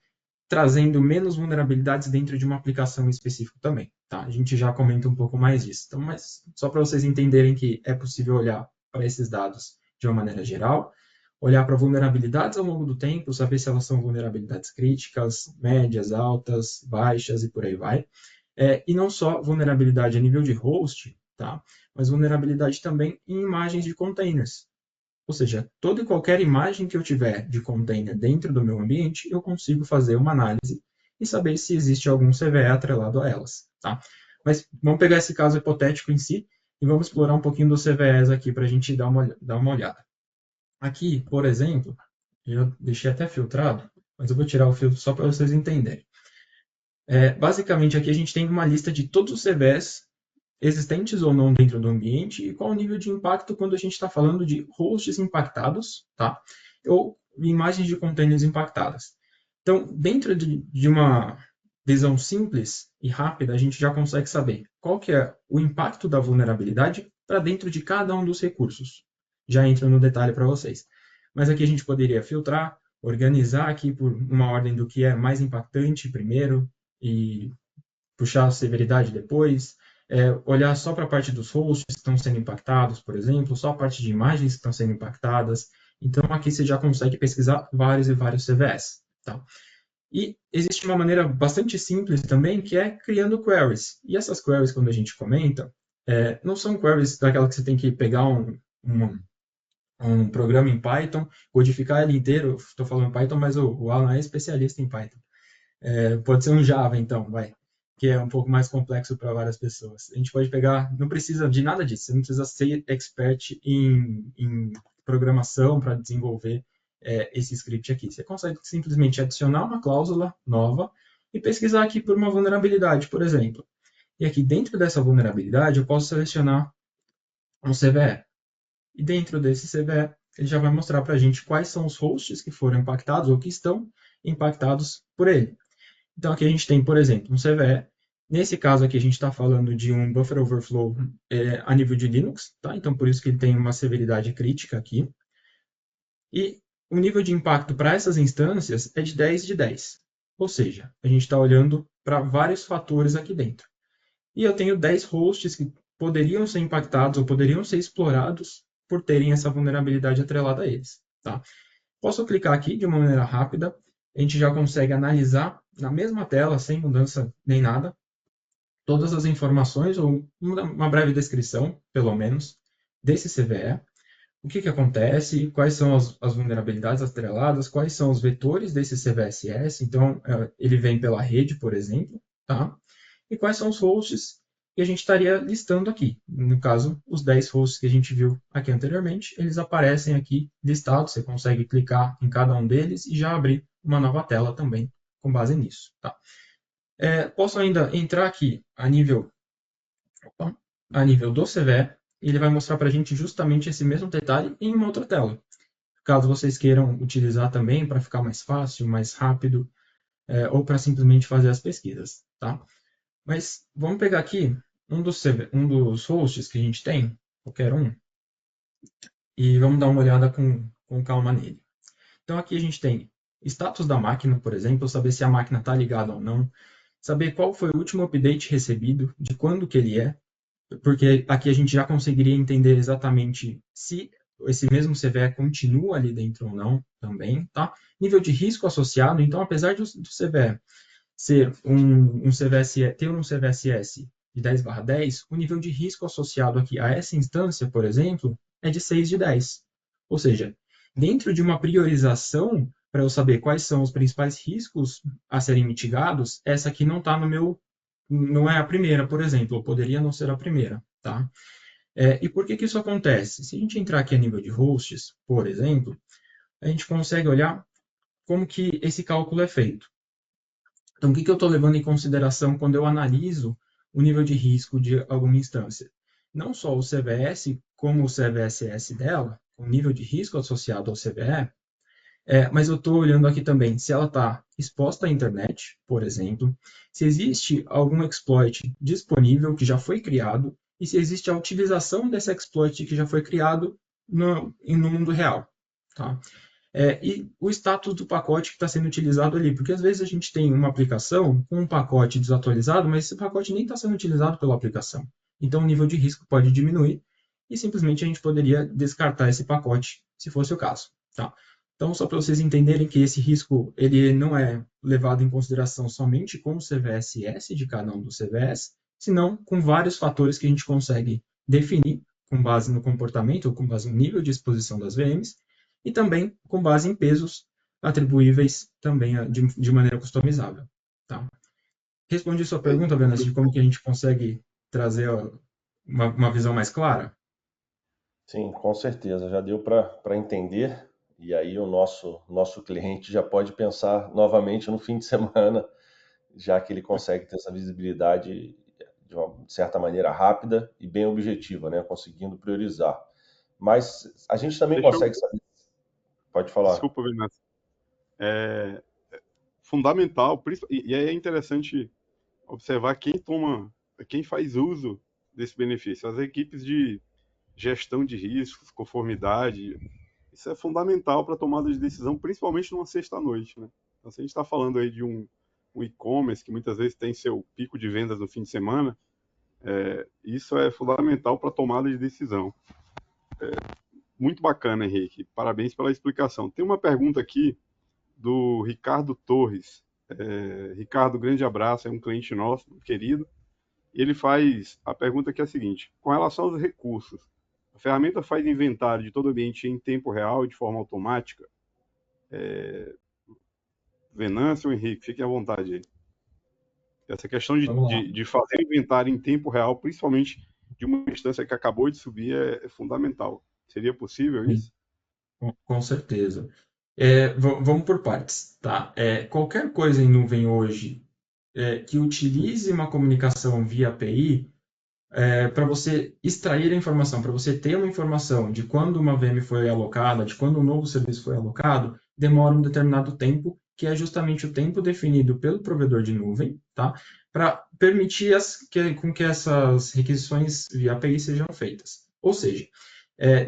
trazendo menos vulnerabilidades dentro de uma aplicação específica também. Tá? A gente já comenta um pouco mais disso. Então, mas só para vocês entenderem que é possível olhar para esses dados de uma maneira geral, olhar para vulnerabilidades ao longo do tempo, saber se elas são vulnerabilidades críticas, médias, altas, baixas e por aí vai. E não só vulnerabilidade a nível de host, tá? Mas vulnerabilidade também em imagens de containers. Ou seja, toda e qualquer imagem que eu tiver de container dentro do meu ambiente, eu consigo fazer uma análise e saber se existe algum CVE atrelado a elas. Tá? Mas vamos pegar esse caso hipotético em si e vamos explorar um pouquinho dos CVEs aqui para a gente dar uma olhada. Aqui, por exemplo, eu deixei até filtrado, mas eu vou tirar o filtro só para vocês entenderem. Basicamente, aqui a gente tem uma lista de todos os CVEs existentes ou não dentro do ambiente e qual o nível de impacto quando a gente está falando de hosts impactados, tá? Ou imagens de containers impactadas. Então, dentro de uma visão simples e rápida, a gente já consegue saber qual que é o impacto da vulnerabilidade para dentro de cada um dos recursos. Já entra no detalhe para vocês. Mas aqui a gente poderia filtrar, organizar aqui por uma ordem do que é mais impactante primeiro e puxar a severidade depois, olhar só para a parte dos hosts que estão sendo impactados, por exemplo, só a parte de imagens que estão sendo impactadas. Então, aqui você já consegue pesquisar vários e vários CVEs. Tá? E existe uma maneira bastante simples também, que é criando queries. E essas queries, quando a gente comenta, não são queries daquela que você tem que pegar um programa em Python, codificar ele inteiro. Estou falando Python, mas o Alan é especialista em Python. Pode ser um Java, então, que é um pouco mais complexo para várias pessoas. A gente pode pegar, não precisa de nada disso, você não precisa ser expert em programação para desenvolver esse script aqui. Você consegue simplesmente adicionar uma cláusula nova e pesquisar aqui por uma vulnerabilidade, por exemplo. E aqui dentro dessa vulnerabilidade eu posso selecionar um CVE. E dentro desse CVE ele já vai mostrar para a gente quais são os hosts que foram impactados ou que estão impactados por ele. Então, aqui a gente tem, por exemplo, um CVE. Nesse caso aqui, a gente está falando de um buffer overflow a nível de Linux, tá? Então, por isso que ele tem uma severidade crítica aqui. E o nível de impacto para essas instâncias é de 10 de 10. Ou seja, a gente está olhando para vários fatores aqui dentro. E eu tenho 10 hosts que poderiam ser impactados ou poderiam ser explorados por terem essa vulnerabilidade atrelada a eles, tá? Posso clicar aqui de uma maneira rápida, a gente já consegue analisar na mesma tela, sem mudança nem nada, todas as informações, ou uma breve descrição, pelo menos, desse CVE, o que acontece, quais são as vulnerabilidades atreladas, quais são os vetores desse CVSS, então ele vem pela rede, por exemplo, tá? E quais são os hosts que a gente estaria listando aqui. No caso, os 10 hosts que a gente viu aqui anteriormente, eles aparecem aqui listados, você consegue clicar em cada um deles e já abrir uma nova tela também com base nisso, tá? Posso ainda entrar aqui a nível do CVE, e ele vai mostrar para a gente justamente esse mesmo detalhe em uma outra tela. Caso vocês queiram utilizar também para ficar mais fácil, mais rápido, ou para simplesmente fazer as pesquisas, tá? Mas vamos pegar aqui um dos hosts que a gente tem, qualquer um, e vamos dar uma olhada com calma nele. Então aqui a gente tem status da máquina, por exemplo, saber se a máquina está ligada ou não, saber qual foi o último update recebido, de quando que ele é, porque aqui a gente já conseguiria entender exatamente se esse mesmo CVE continua ali dentro ou não também, tá? Nível de risco associado, então apesar do CVE ser um CVSS, ter um CVSS de 10/10, o nível de risco associado aqui a essa instância, por exemplo, é de 6 de 10. Ou seja, dentro de uma priorização para eu saber quais são os principais riscos a serem mitigados, essa aqui não está no meu, não é a primeira, por exemplo, ou poderia não ser a primeira, tá? E por que isso acontece? Se a gente entrar aqui a nível de hosts, por exemplo, a gente consegue olhar como que esse cálculo é feito. Então, o que eu estou levando em consideração quando eu analiso o nível de risco de alguma instância? Não só o CVS, como o CVSS dela, o nível de risco associado ao CVE, mas eu estou olhando aqui também se ela está exposta à internet, por exemplo, se existe algum exploit disponível que já foi criado e se existe a utilização desse exploit que já foi criado no mundo real. Tá? E o status do pacote que está sendo utilizado ali, porque às vezes a gente tem uma aplicação com um pacote desatualizado, mas esse pacote nem está sendo utilizado pela aplicação. Então o nível de risco pode diminuir e simplesmente a gente poderia descartar esse pacote, se fosse o caso. Tá? Então, só para vocês entenderem que esse risco ele não é levado em consideração somente com o CVSS de cada um dos CVS, senão com vários fatores que a gente consegue definir com base no comportamento ou com base no nível de exposição das VMs, e também com base em pesos atribuíveis também de maneira customizável. Tá? Respondi sua pergunta, Venâncio, de como que a gente consegue trazer uma visão mais clara? Sim, com certeza, já deu para entender, e aí o nosso cliente já pode pensar novamente no fim de semana, já que ele consegue ter essa visibilidade de uma certa maneira rápida e bem objetiva, né? Conseguindo priorizar. Mas a gente também consegue saber. Pode falar. Desculpa, Venâncio. É fundamental, e é interessante observar quem faz uso desse benefício. As equipes de gestão de riscos, conformidade, isso é fundamental para a tomada de decisão, principalmente numa sexta-noite, né? Então, se a gente está falando aí de um e-commerce que muitas vezes tem seu pico de vendas no fim de semana, isso é fundamental para a tomada de decisão. Muito bacana, Henrique. Parabéns pela explicação. Tem uma pergunta aqui do Ricardo Torres. Ricardo, grande abraço, é um cliente nosso, querido. Ele faz a pergunta que é a seguinte: com relação aos recursos, a ferramenta faz inventário de todo o ambiente em tempo real e de forma automática? Venâncio ou Henrique, fiquem à vontade aí. Essa questão de fazer inventário em tempo real, principalmente de uma instância que acabou de subir, é fundamental. Seria possível isso? Com certeza. Vamos por partes, tá? Qualquer coisa em nuvem hoje que utilize uma comunicação via API, para você extrair a informação, para você ter uma informação de quando uma VM foi alocada, de quando um novo serviço foi alocado, demora um determinado tempo, que é justamente o tempo definido pelo provedor de nuvem, tá? Para permitir com que essas requisições via API sejam feitas. Ou seja,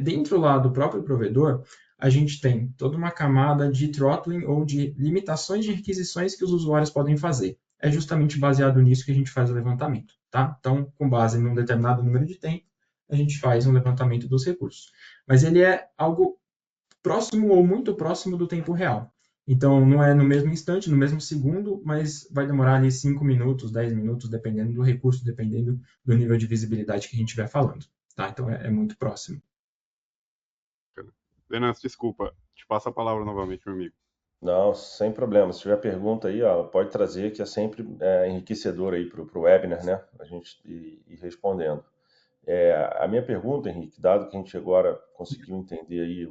dentro lá do próprio provedor, a gente tem toda uma camada de throttling ou de limitações de requisições que os usuários podem fazer. É justamente baseado nisso que a gente faz o levantamento, tá? Então, com base num determinado número de tempo, a gente faz um levantamento dos recursos. Mas ele é algo próximo ou muito próximo do tempo real. Então, não é no mesmo instante, no mesmo segundo, mas vai demorar ali 5 minutos, 10 minutos, dependendo do recurso, dependendo do nível de visibilidade que a gente estiver falando. Tá? Então, é muito próximo. Venâncio, desculpa, te passo a palavra novamente, meu amigo. Não, sem problema. Se tiver pergunta aí, ó, pode trazer, que é sempre enriquecedor aí para o webinar, né? A gente ir respondendo. A minha pergunta, Henrique, dado que a gente agora conseguiu entender aí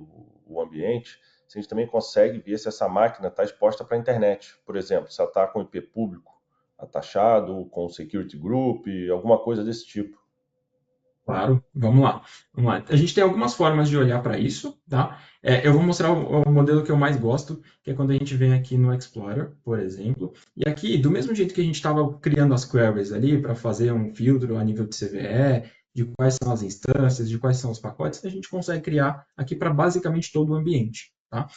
o ambiente, se a gente também consegue ver se essa máquina está exposta para a internet. Por exemplo, se ela está com IP público atachado, com security group, alguma coisa desse tipo. Claro, vamos lá. Vamos lá. A gente tem algumas formas de olhar para isso, tá? Eu vou mostrar o modelo que eu mais gosto, que é quando a gente vem aqui no Explorer, por exemplo. E aqui, do mesmo jeito que a gente estava criando as queries ali para fazer um filtro a nível de CVE, de quais são as instâncias, de quais são os pacotes, a gente consegue criar aqui para basicamente todo o ambiente, tá?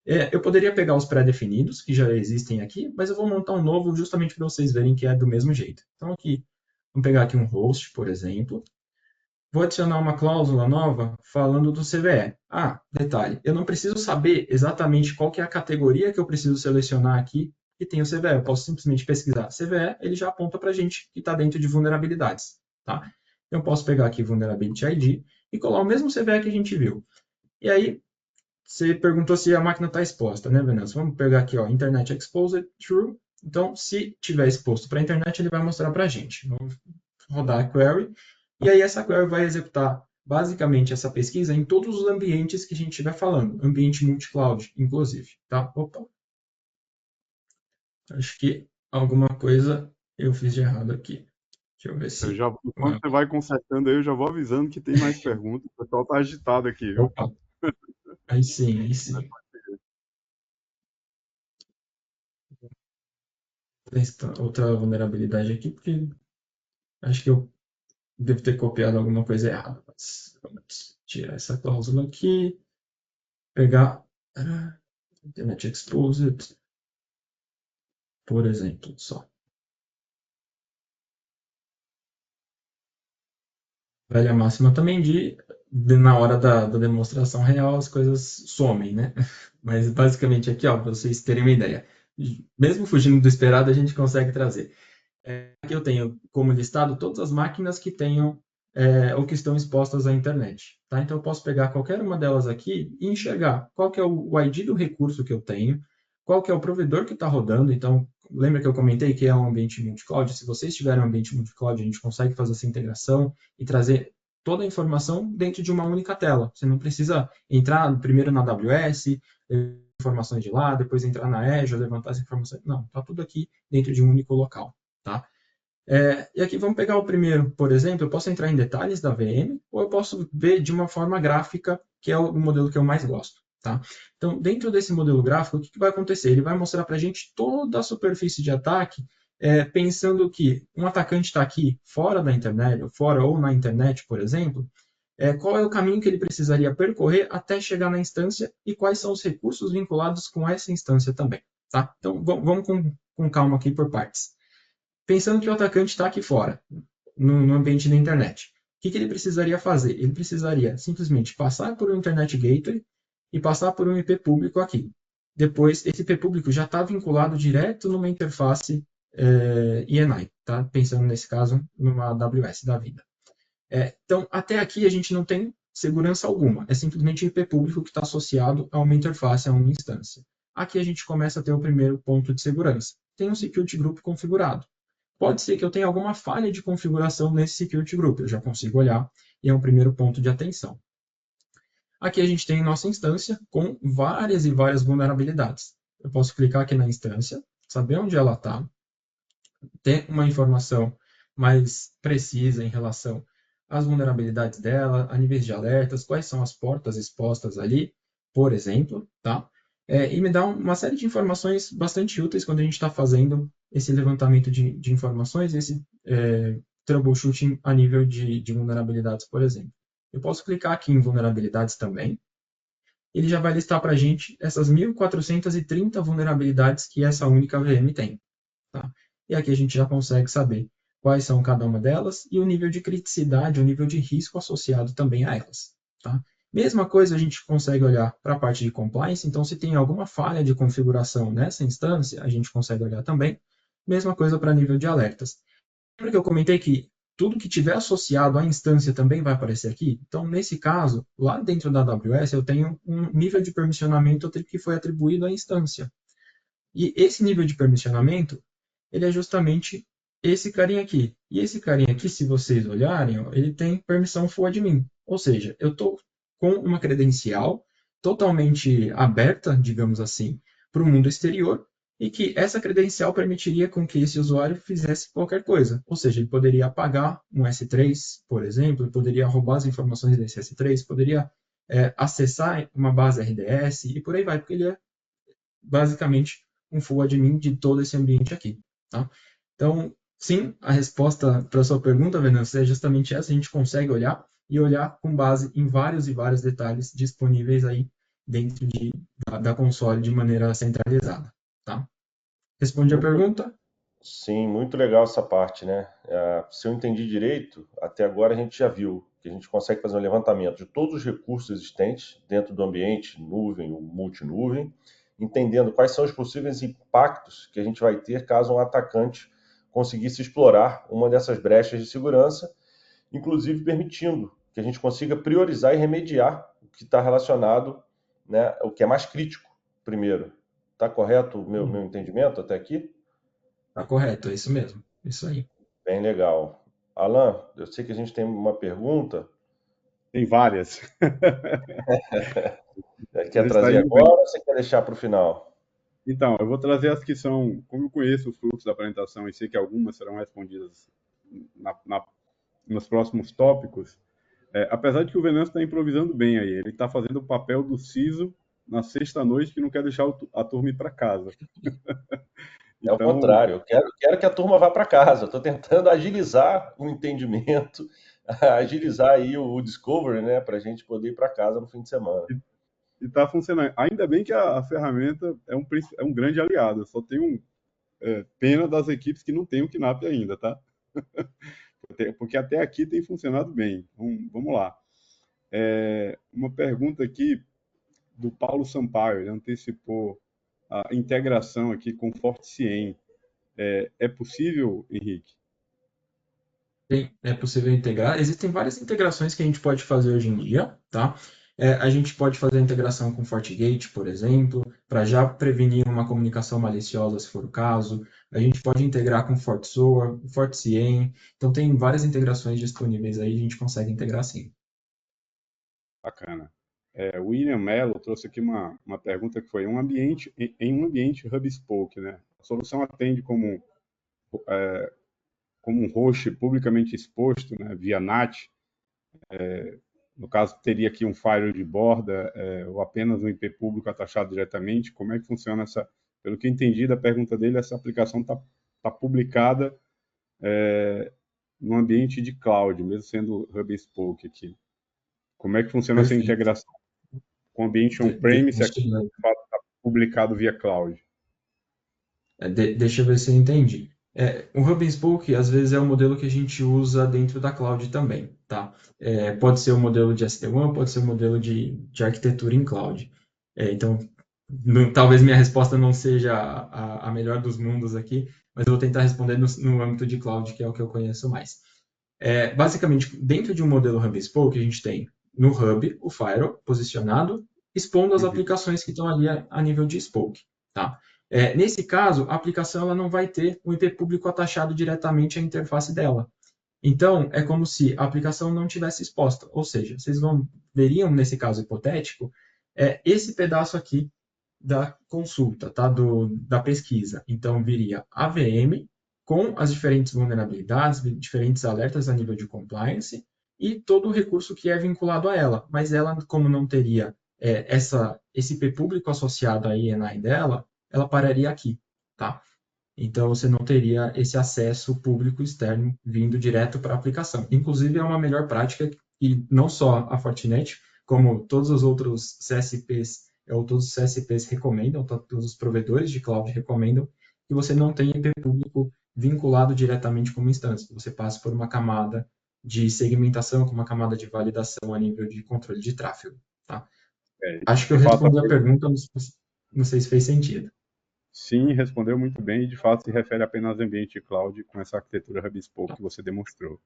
Eu poderia pegar os pré-definidos, que já existem aqui, mas eu vou montar um novo justamente para vocês verem que é do mesmo jeito. Então aqui, vamos pegar aqui um host, por exemplo. Vou adicionar uma cláusula nova falando do CVE. Detalhe, eu não preciso saber exatamente qual que é a categoria que eu preciso selecionar aqui que tem o CVE. Eu posso simplesmente pesquisar CVE, ele já aponta para a gente que está dentro de vulnerabilidades. Tá? Eu posso pegar aqui Vulnerability ID e colar o mesmo CVE que a gente viu. E aí, você perguntou se a máquina está exposta, né, Venâncio? Vamos pegar aqui, ó, Internet Exposed True. Então, se tiver exposto para a internet, ele vai mostrar para a gente. Vamos rodar a query. E aí essa query vai executar basicamente essa pesquisa em todos os ambientes que a gente estiver falando, ambiente multi-cloud, inclusive, tá? Opa, acho que alguma coisa eu fiz de errado aqui. Deixa eu ver se... Quando você vai consertando aí, eu já vou avisando que tem mais perguntas. O pessoal tá agitado aqui, viu? Opa, aí sim, aí sim. Outra vulnerabilidade aqui, porque acho que eu devo ter copiado alguma coisa errada. Mas vamos tirar essa cláusula aqui, pegar Internet Exposed, por exemplo, só. Velha máxima também na hora da demonstração real as coisas somem, né? Mas basicamente aqui, ó, para vocês terem uma ideia. Mesmo fugindo do esperado, a gente consegue trazer. Aqui eu tenho como listado todas as máquinas que tenham ou que estão expostas à internet. Tá? Então eu posso pegar qualquer uma delas aqui e enxergar qual que é o ID do recurso que eu tenho, qual que é o provedor que está rodando. Então, lembra que eu comentei que é um ambiente multi-cloud? Se vocês tiverem um ambiente multi-cloud, a gente consegue fazer essa integração e trazer toda a informação dentro de uma única tela. Você não precisa entrar primeiro na AWS, informações de lá, depois entrar na Azure, levantar as informações. Não, está tudo aqui dentro de um único local. Tá? E aqui vamos pegar o primeiro, por exemplo, eu posso entrar em detalhes da VM ou eu posso ver de uma forma gráfica, que é o modelo que eu mais gosto. Tá? Então, dentro desse modelo gráfico, o que vai acontecer? Ele vai mostrar para a gente toda a superfície de ataque, pensando que um atacante está aqui fora da internet, fora ou na internet, por exemplo, qual é o caminho que ele precisaria percorrer até chegar na instância e quais são os recursos vinculados com essa instância também. Tá? Então, vamos com calma aqui por partes. Pensando que o atacante está aqui fora, no ambiente da internet, o que ele precisaria fazer? Ele precisaria simplesmente passar por um Internet Gateway e passar por um IP público aqui. Depois, esse IP público já está vinculado direto numa interface ENI, tá? Pensando nesse caso numa AWS da vida. Então, até aqui a gente não tem segurança alguma, é simplesmente o IP público que está associado a uma interface, a uma instância. Aqui a gente começa a ter o primeiro ponto de segurança. Tem um Security Group configurado. Pode ser que eu tenha alguma falha de configuração nesse Security Group, eu já consigo olhar e é um primeiro ponto de atenção. Aqui a gente tem nossa instância com várias e várias vulnerabilidades. Eu posso clicar aqui na instância, saber onde ela está, ter uma informação mais precisa em relação às vulnerabilidades dela, a níveis de alertas, quais são as portas expostas ali, por exemplo, tá? E me dá uma série de informações bastante úteis quando a gente está fazendo esse levantamento de informações, esse troubleshooting a nível de vulnerabilidades, por exemplo. Eu posso clicar aqui em vulnerabilidades também. Ele já vai listar para a gente essas 1.430 vulnerabilidades que essa única VM tem. Tá? E aqui a gente já consegue saber quais são cada uma delas e o nível de criticidade, o nível de risco associado também a elas. Tá? Mesma coisa a gente consegue olhar para a parte de compliance, então se tem alguma falha de configuração nessa instância, a gente consegue olhar também. Mesma coisa para nível de alertas. Lembra que eu comentei que tudo que tiver associado à instância também vai aparecer aqui? Então, nesse caso, lá dentro da AWS, eu tenho um nível de permissionamento que foi atribuído à instância. E esse nível de permissionamento, ele é justamente esse carinha aqui. E esse carinha aqui, se vocês olharem, ó, ele tem permissão full admin. Ou seja, eu estou com uma credencial totalmente aberta, digamos assim, para o mundo exterior, e que essa credencial permitiria com que esse usuário fizesse qualquer coisa. Ou seja, ele poderia apagar um S3, por exemplo, ele poderia roubar as informações desse S3, poderia acessar uma base RDS e por aí vai, porque ele é basicamente um full admin de todo esse ambiente aqui. Tá? Então, sim, a resposta para a sua pergunta, Venâncio, é justamente essa. A gente consegue olhar e olhar com base em vários e vários detalhes disponíveis aí dentro da console de maneira centralizada. Tá? Responde a pergunta? Sim, muito legal essa parte, né? Se eu entendi direito, até agora a gente já viu que a gente consegue fazer um levantamento de todos os recursos existentes dentro do ambiente, nuvem ou multinuvem, entendendo quais são os possíveis impactos que a gente vai ter caso um atacante conseguisse explorar uma dessas brechas de segurança, inclusive permitindo que a gente consiga priorizar e remediar o que está relacionado, né, o que é mais crítico primeiro. Está correto o meu entendimento até aqui? Tá correto, é isso mesmo. Isso aí. Bem legal. Alan, eu sei que a gente tem uma pergunta. Tem várias. Quer Mas está trazer indo bem. agora ou você quer deixar para o final? Então, eu vou trazer as que são, como eu conheço o fluxo da apresentação e sei que algumas serão respondidas nos próximos tópicos, apesar de que o Venâncio está improvisando bem aí, ele está fazendo o papel do CISO na sexta-noite que não quer deixar a turma ir para casa. É o Então, contrário, eu quero que a turma vá para casa. Estou tentando agilizar o entendimento, agilizar aí o discovery, né, para a gente poder ir para casa no fim de semana. e está funcionando. Ainda bem que a ferramenta é um grande aliado. Eu só tenho pena das equipes que não têm o KNAP ainda, tá? Porque até aqui tem funcionado bem. Vamos lá. Uma pergunta aqui do Paulo Sampaio, ele antecipou a integração aqui com FortiCIEM. É possível, Henrique? Sim, é possível integrar. Existem várias integrações que a gente pode fazer hoje em dia, tá? A gente pode fazer a integração com FortiGate, por exemplo, para já prevenir uma comunicação maliciosa, se for o caso. A gente pode integrar com FortiSOAR, FortiCIEM. Então, tem várias integrações disponíveis aí, a gente consegue integrar sim. Bacana. O William Mello trouxe aqui uma pergunta que foi em um ambiente HubSpoke, né? A solução atende como um host publicamente exposto, né, via NAT. No caso, teria aqui um firewall de borda ou apenas um IP público atachado diretamente. Como é que funciona essa? Pelo que eu entendi da pergunta dele, essa aplicação está publicada no ambiente de cloud, mesmo sendo HubSpoke aqui. Como é que funciona essa Perfeito. integração com o ambiente on-premise Deixa, aqui está publicado via cloud? deixa eu ver se eu entendi. O Hub and Spoke, às vezes, é o modelo que a gente usa dentro da cloud também, tá? Pode ser o modelo de SD-WAN, pode ser o modelo de arquitetura em cloud. Então, talvez minha resposta não seja a melhor dos mundos aqui, mas eu vou tentar responder no âmbito de cloud, que é o que eu conheço mais. Basicamente, dentro de um modelo Hub and Spoke, a gente tem no Hub o firewall posicionado, expondo as aplicações que estão ali a nível de Spoke, tá? Nesse caso, a aplicação ela não vai ter um IP público atachado diretamente à interface dela. Então, é como se a aplicação não tivesse exposta. Ou seja, vocês veriam, nesse caso hipotético, esse pedaço aqui da consulta, tá? Da pesquisa. Então, viria a VM com as diferentes vulnerabilidades, diferentes alertas a nível de compliance e todo o recurso que é vinculado a ela. Mas ela, como não teria esse IP público associado à INI dela, ela pararia aqui, tá? Então, você não teria esse acesso público externo vindo direto para a aplicação. Inclusive, é uma melhor prática que não só a Fortinet, como todos os outros CSPs, ou todos os CSPs recomendam, todos os provedores de cloud recomendam, que você não tenha IP público vinculado diretamente com uma instância, que você passe por uma camada de segmentação, com uma camada de validação a nível de controle de tráfego. Tá? É, Acho que eu de fato, respondi a pergunta, não sei se fez sentido. sim, respondeu muito bem e de fato se refere apenas ao ambiente cloud com essa arquitetura Hub and Spoke que você demonstrou.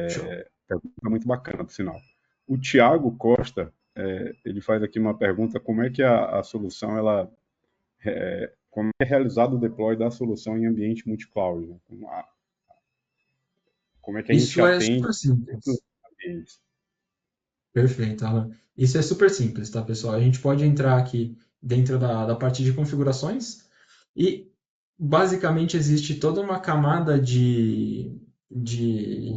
Show. Pergunta muito bacana, por sinal. O Tiago Costa, ele faz aqui uma pergunta: como é que a solução, como é realizado o deploy da solução em ambiente multi-cloud? Né? Como é que a gente Isso é atende super outros simples. ambientes? Perfeito, Alan. Isso é super simples, tá, pessoal? A gente pode entrar aqui dentro da parte de configurações e basicamente existe toda uma camada de, de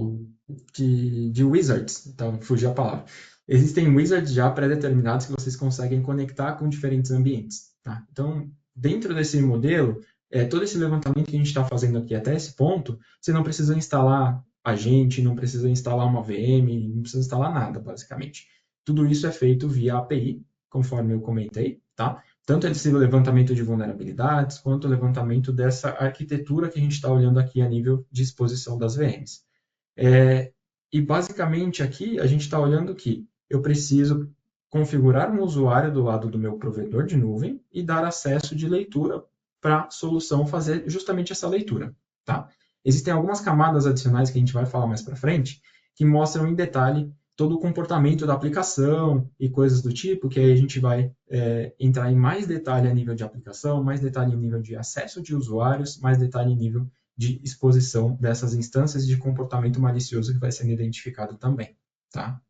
wizards, então fugiu a palavra. Existem wizards já pré-determinados que vocês conseguem conectar com diferentes ambientes, tá? Então, dentro desse modelo, todo esse levantamento que a gente está fazendo aqui até esse ponto, você não precisa instalar agente, não precisa instalar uma VM, não precisa instalar nada, basicamente. Tudo isso é feito via API, conforme eu comentei, tá? Tanto esse levantamento de vulnerabilidades, quanto o levantamento dessa arquitetura que a gente está olhando aqui a nível de exposição das VMs. E basicamente aqui a gente está olhando que eu preciso configurar um usuário do lado do meu provedor de nuvem e dar acesso de leitura para a solução fazer justamente essa leitura, tá? Existem algumas camadas adicionais que a gente vai falar mais para frente que mostram em detalhe todo o comportamento da aplicação e coisas do tipo, que aí a gente vai entrar em mais detalhe a nível de aplicação, mais detalhe em nível de acesso de usuários, mais detalhe em nível de exposição dessas instâncias de comportamento malicioso que vai sendo identificado também, tá?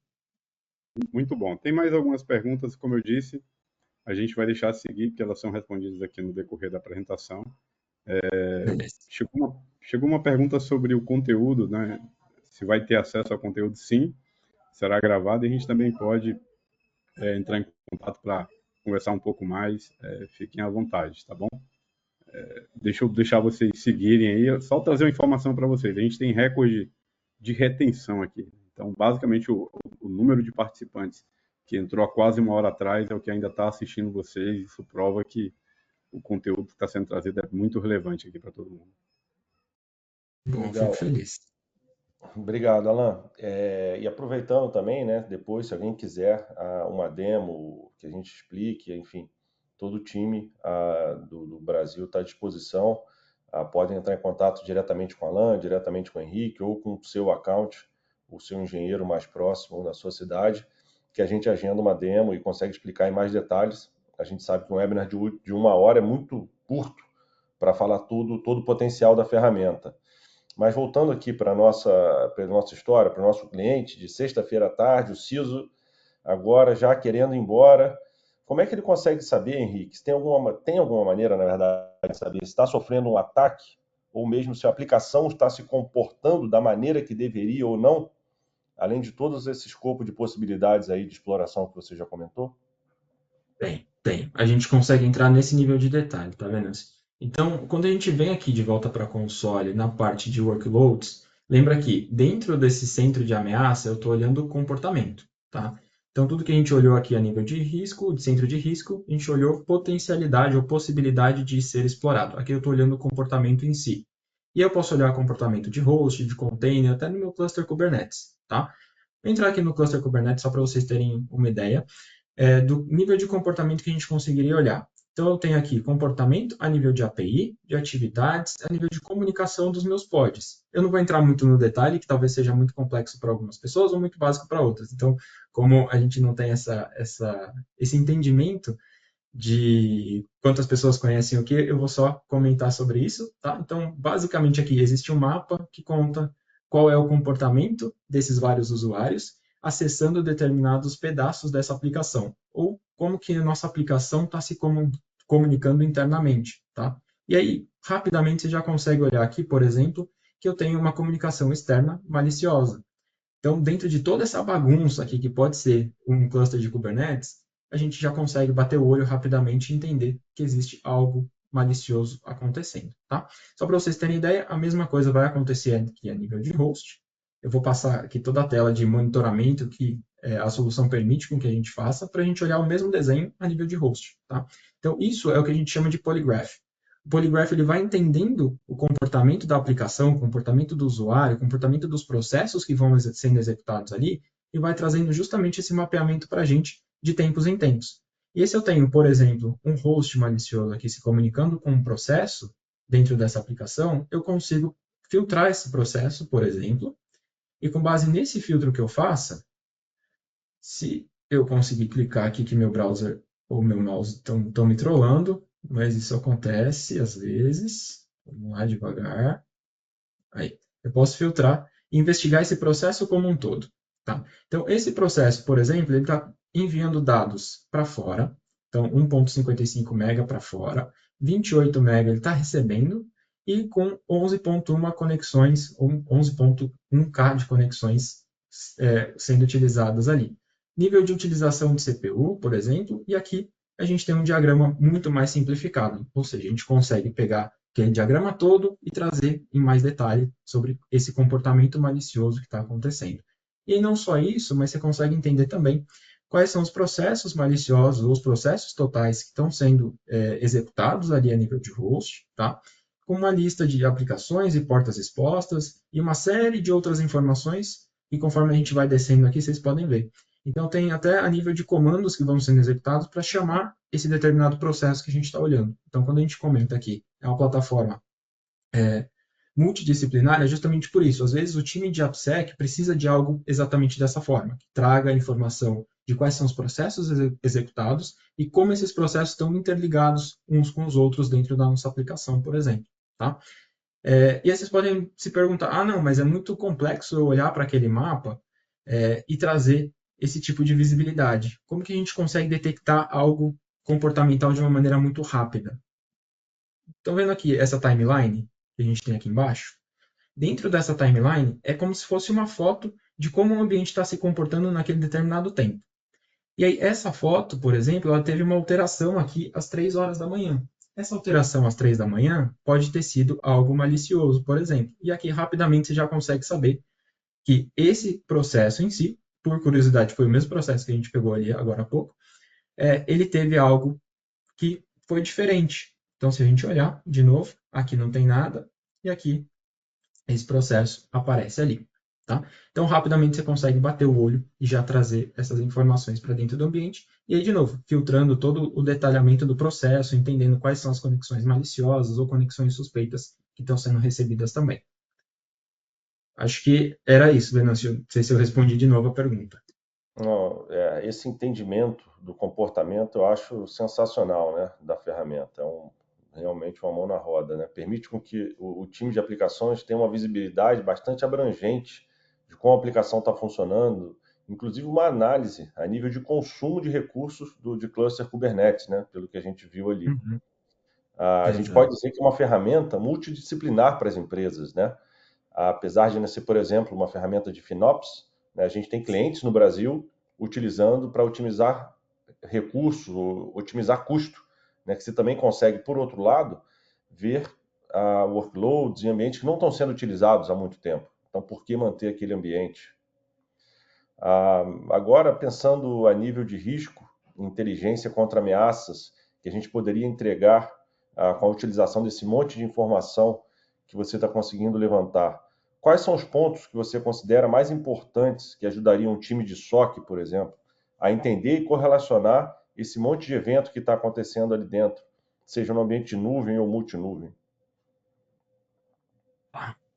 Muito bom. Tem mais algumas perguntas, como eu disse, a gente vai deixar seguir, porque elas são respondidas aqui no decorrer da apresentação. Beleza. Chegou uma pergunta sobre o conteúdo, né? Se vai ter acesso ao conteúdo, sim, será gravado e a gente também pode entrar em contato para conversar um pouco mais. Fiquem à vontade, tá bom? Deixa eu deixar vocês seguirem aí. Só trazer uma informação para vocês. A gente tem recorde de retenção aqui. Então, basicamente, o número de participantes que entrou há quase uma hora atrás é o que ainda está assistindo vocês. Isso prova que o conteúdo que está sendo trazido é muito relevante aqui para todo mundo. Bom, fico Legal. feliz. Obrigado, Alan. E aproveitando também, né, depois, se alguém quiser uma demo que a gente explique, enfim, todo o time do Brasil está à disposição. Podem entrar em contato diretamente com o Alan, diretamente com o Henrique, ou com o seu account, o seu engenheiro mais próximo ou na sua cidade, que a gente agenda uma demo e consegue explicar em mais detalhes. A gente sabe que um webinar de uma hora é muito curto para falar todo o potencial da ferramenta. Mas voltando aqui para a nossa história, para o nosso cliente, de sexta-feira à tarde, o CISO agora já querendo ir embora. Como é que ele consegue saber, Henrique, se tem alguma maneira, na verdade, de saber se está sofrendo um ataque ou mesmo se a aplicação está se comportando da maneira que deveria ou não, além de todos esse escopo de possibilidades aí de exploração que você já comentou? Tem. A gente consegue entrar nesse nível de detalhe, tá vendo? Então, quando a gente vem aqui de volta para a console, na parte de workloads, lembra que dentro desse centro de ameaça, eu estou olhando o comportamento, tá? Então, tudo que a gente olhou aqui a nível de risco, de centro de risco, a gente olhou potencialidade ou possibilidade de ser explorado. Aqui eu estou olhando o comportamento em si. E eu posso olhar comportamento de host, de container, até no meu cluster Kubernetes, tá? Vou entrar aqui no cluster Kubernetes só para vocês terem uma ideia do nível de comportamento que a gente conseguiria olhar. Então, eu tenho aqui comportamento a nível de API, de atividades, a nível de comunicação dos meus pods. Eu não vou entrar muito no detalhe, que talvez seja muito complexo para algumas pessoas ou muito básico para outras. Então, como a gente não tem esse entendimento de quantas pessoas conhecem o que, eu vou só comentar sobre isso, tá? Então, basicamente aqui existe um mapa que conta qual é o comportamento desses vários usuários acessando determinados pedaços dessa aplicação, ou como que a nossa aplicação está se comunicando internamente, tá? E aí, rapidamente, você já consegue olhar aqui, por exemplo, que eu tenho uma comunicação externa maliciosa. Então, dentro de toda essa bagunça aqui, que pode ser um cluster de Kubernetes, a gente já consegue bater o olho rapidamente e entender que existe algo malicioso acontecendo, tá? Só para vocês terem ideia, a mesma coisa vai acontecer aqui a nível de host. Eu vou passar aqui toda a tela de monitoramento que a solução permite com que a gente faça para a gente olhar o mesmo desenho a nível de host, tá? Então, isso é o que a gente chama de polygraph. o Polygraph ele vai entendendo o comportamento da aplicação, o comportamento do usuário, o comportamento dos processos que vão sendo executados ali, e vai trazendo justamente esse mapeamento para a gente de tempos em tempos. E se eu tenho, por exemplo, um host malicioso aqui se comunicando com um processo dentro dessa aplicação, eu consigo filtrar esse processo, por exemplo, e com base nesse filtro que eu faça, se eu conseguir clicar aqui que meu browser ou meu mouse estão me trollando, mas isso acontece às vezes. Vamos lá devagar. Aí, eu posso filtrar e investigar esse processo como um todo. Tá? Então, esse processo, por exemplo, ele está enviando dados para fora. Então, 1.55 MB para fora, 28 MB ele está recebendo e com 11.1 conexões, ou 11.1K de conexões sendo utilizadas ali. Nível de utilização de CPU, por exemplo, e aqui a gente tem um diagrama muito mais simplificado, ou seja, a gente consegue pegar aquele diagrama todo e trazer em mais detalhe sobre esse comportamento malicioso que está acontecendo. E não só isso, mas você consegue entender também quais são os processos maliciosos, ou os processos totais que estão sendo executados ali a nível de host, tá? Com uma lista de aplicações e portas expostas e uma série de outras informações, e conforme a gente vai descendo aqui, vocês podem ver. Então, tem até a nível de comandos que vão sendo executados para chamar esse determinado processo que a gente está olhando. Então, quando a gente comenta aqui, é uma plataforma multidisciplinar, é justamente por isso. Às vezes, o time de AppSec precisa de algo exatamente dessa forma, que traga a informação de quais são os processos executados e como esses processos estão interligados uns com os outros dentro da nossa aplicação, por exemplo. Tá? E aí vocês podem se perguntar, não, mas é muito complexo eu olhar para aquele mapa e trazer esse tipo de visibilidade. Como que a gente consegue detectar algo comportamental de uma maneira muito rápida? Estão vendo aqui essa timeline que a gente tem aqui embaixo? Dentro dessa timeline é como se fosse uma foto de como o ambiente está se comportando naquele determinado tempo. E aí essa foto, por exemplo, ela teve uma alteração aqui às 3 horas da manhã. Essa alteração às 3 da manhã pode ter sido algo malicioso, por exemplo. E aqui rapidamente você já consegue saber que esse processo em si, por curiosidade, foi o mesmo processo que a gente pegou ali agora há pouco, ele teve algo que foi diferente. Então, se a gente olhar de novo, aqui não tem nada, e aqui esse processo aparece ali. Tá? Então, rapidamente você consegue bater o olho e já trazer essas informações para dentro do ambiente. E aí, de novo, filtrando todo o detalhamento do processo, entendendo quais são as conexões maliciosas ou conexões suspeitas que estão sendo recebidas também. Acho que era isso, Venâncio. Não sei se eu respondi de novo a pergunta. Não, esse entendimento do comportamento eu acho sensacional, né, da ferramenta. Realmente uma mão na roda, né? Permite com que o time de aplicações tenha uma visibilidade bastante abrangente de como a aplicação está funcionando, inclusive uma análise a nível de consumo de recursos de cluster Kubernetes, né? Pelo que a gente viu ali. Uhum. A gente pode dizer que é uma ferramenta multidisciplinar para as empresas, né? Apesar de não ser, por exemplo, uma ferramenta de FinOps, né, a gente tem clientes no Brasil utilizando para otimizar recursos, otimizar custo, né, que você também consegue, por outro lado, ver workloads em ambientes que não estão sendo utilizados há muito tempo. Então, por que manter aquele ambiente? Agora, pensando a nível de risco, inteligência contra ameaças, que a gente poderia entregar com a utilização desse monte de informação que você está conseguindo levantar. Quais são os pontos que você considera mais importantes que ajudariam um time de SOC, por exemplo, a entender e correlacionar esse monte de evento que está acontecendo ali dentro, seja no ambiente de nuvem ou multinuvem?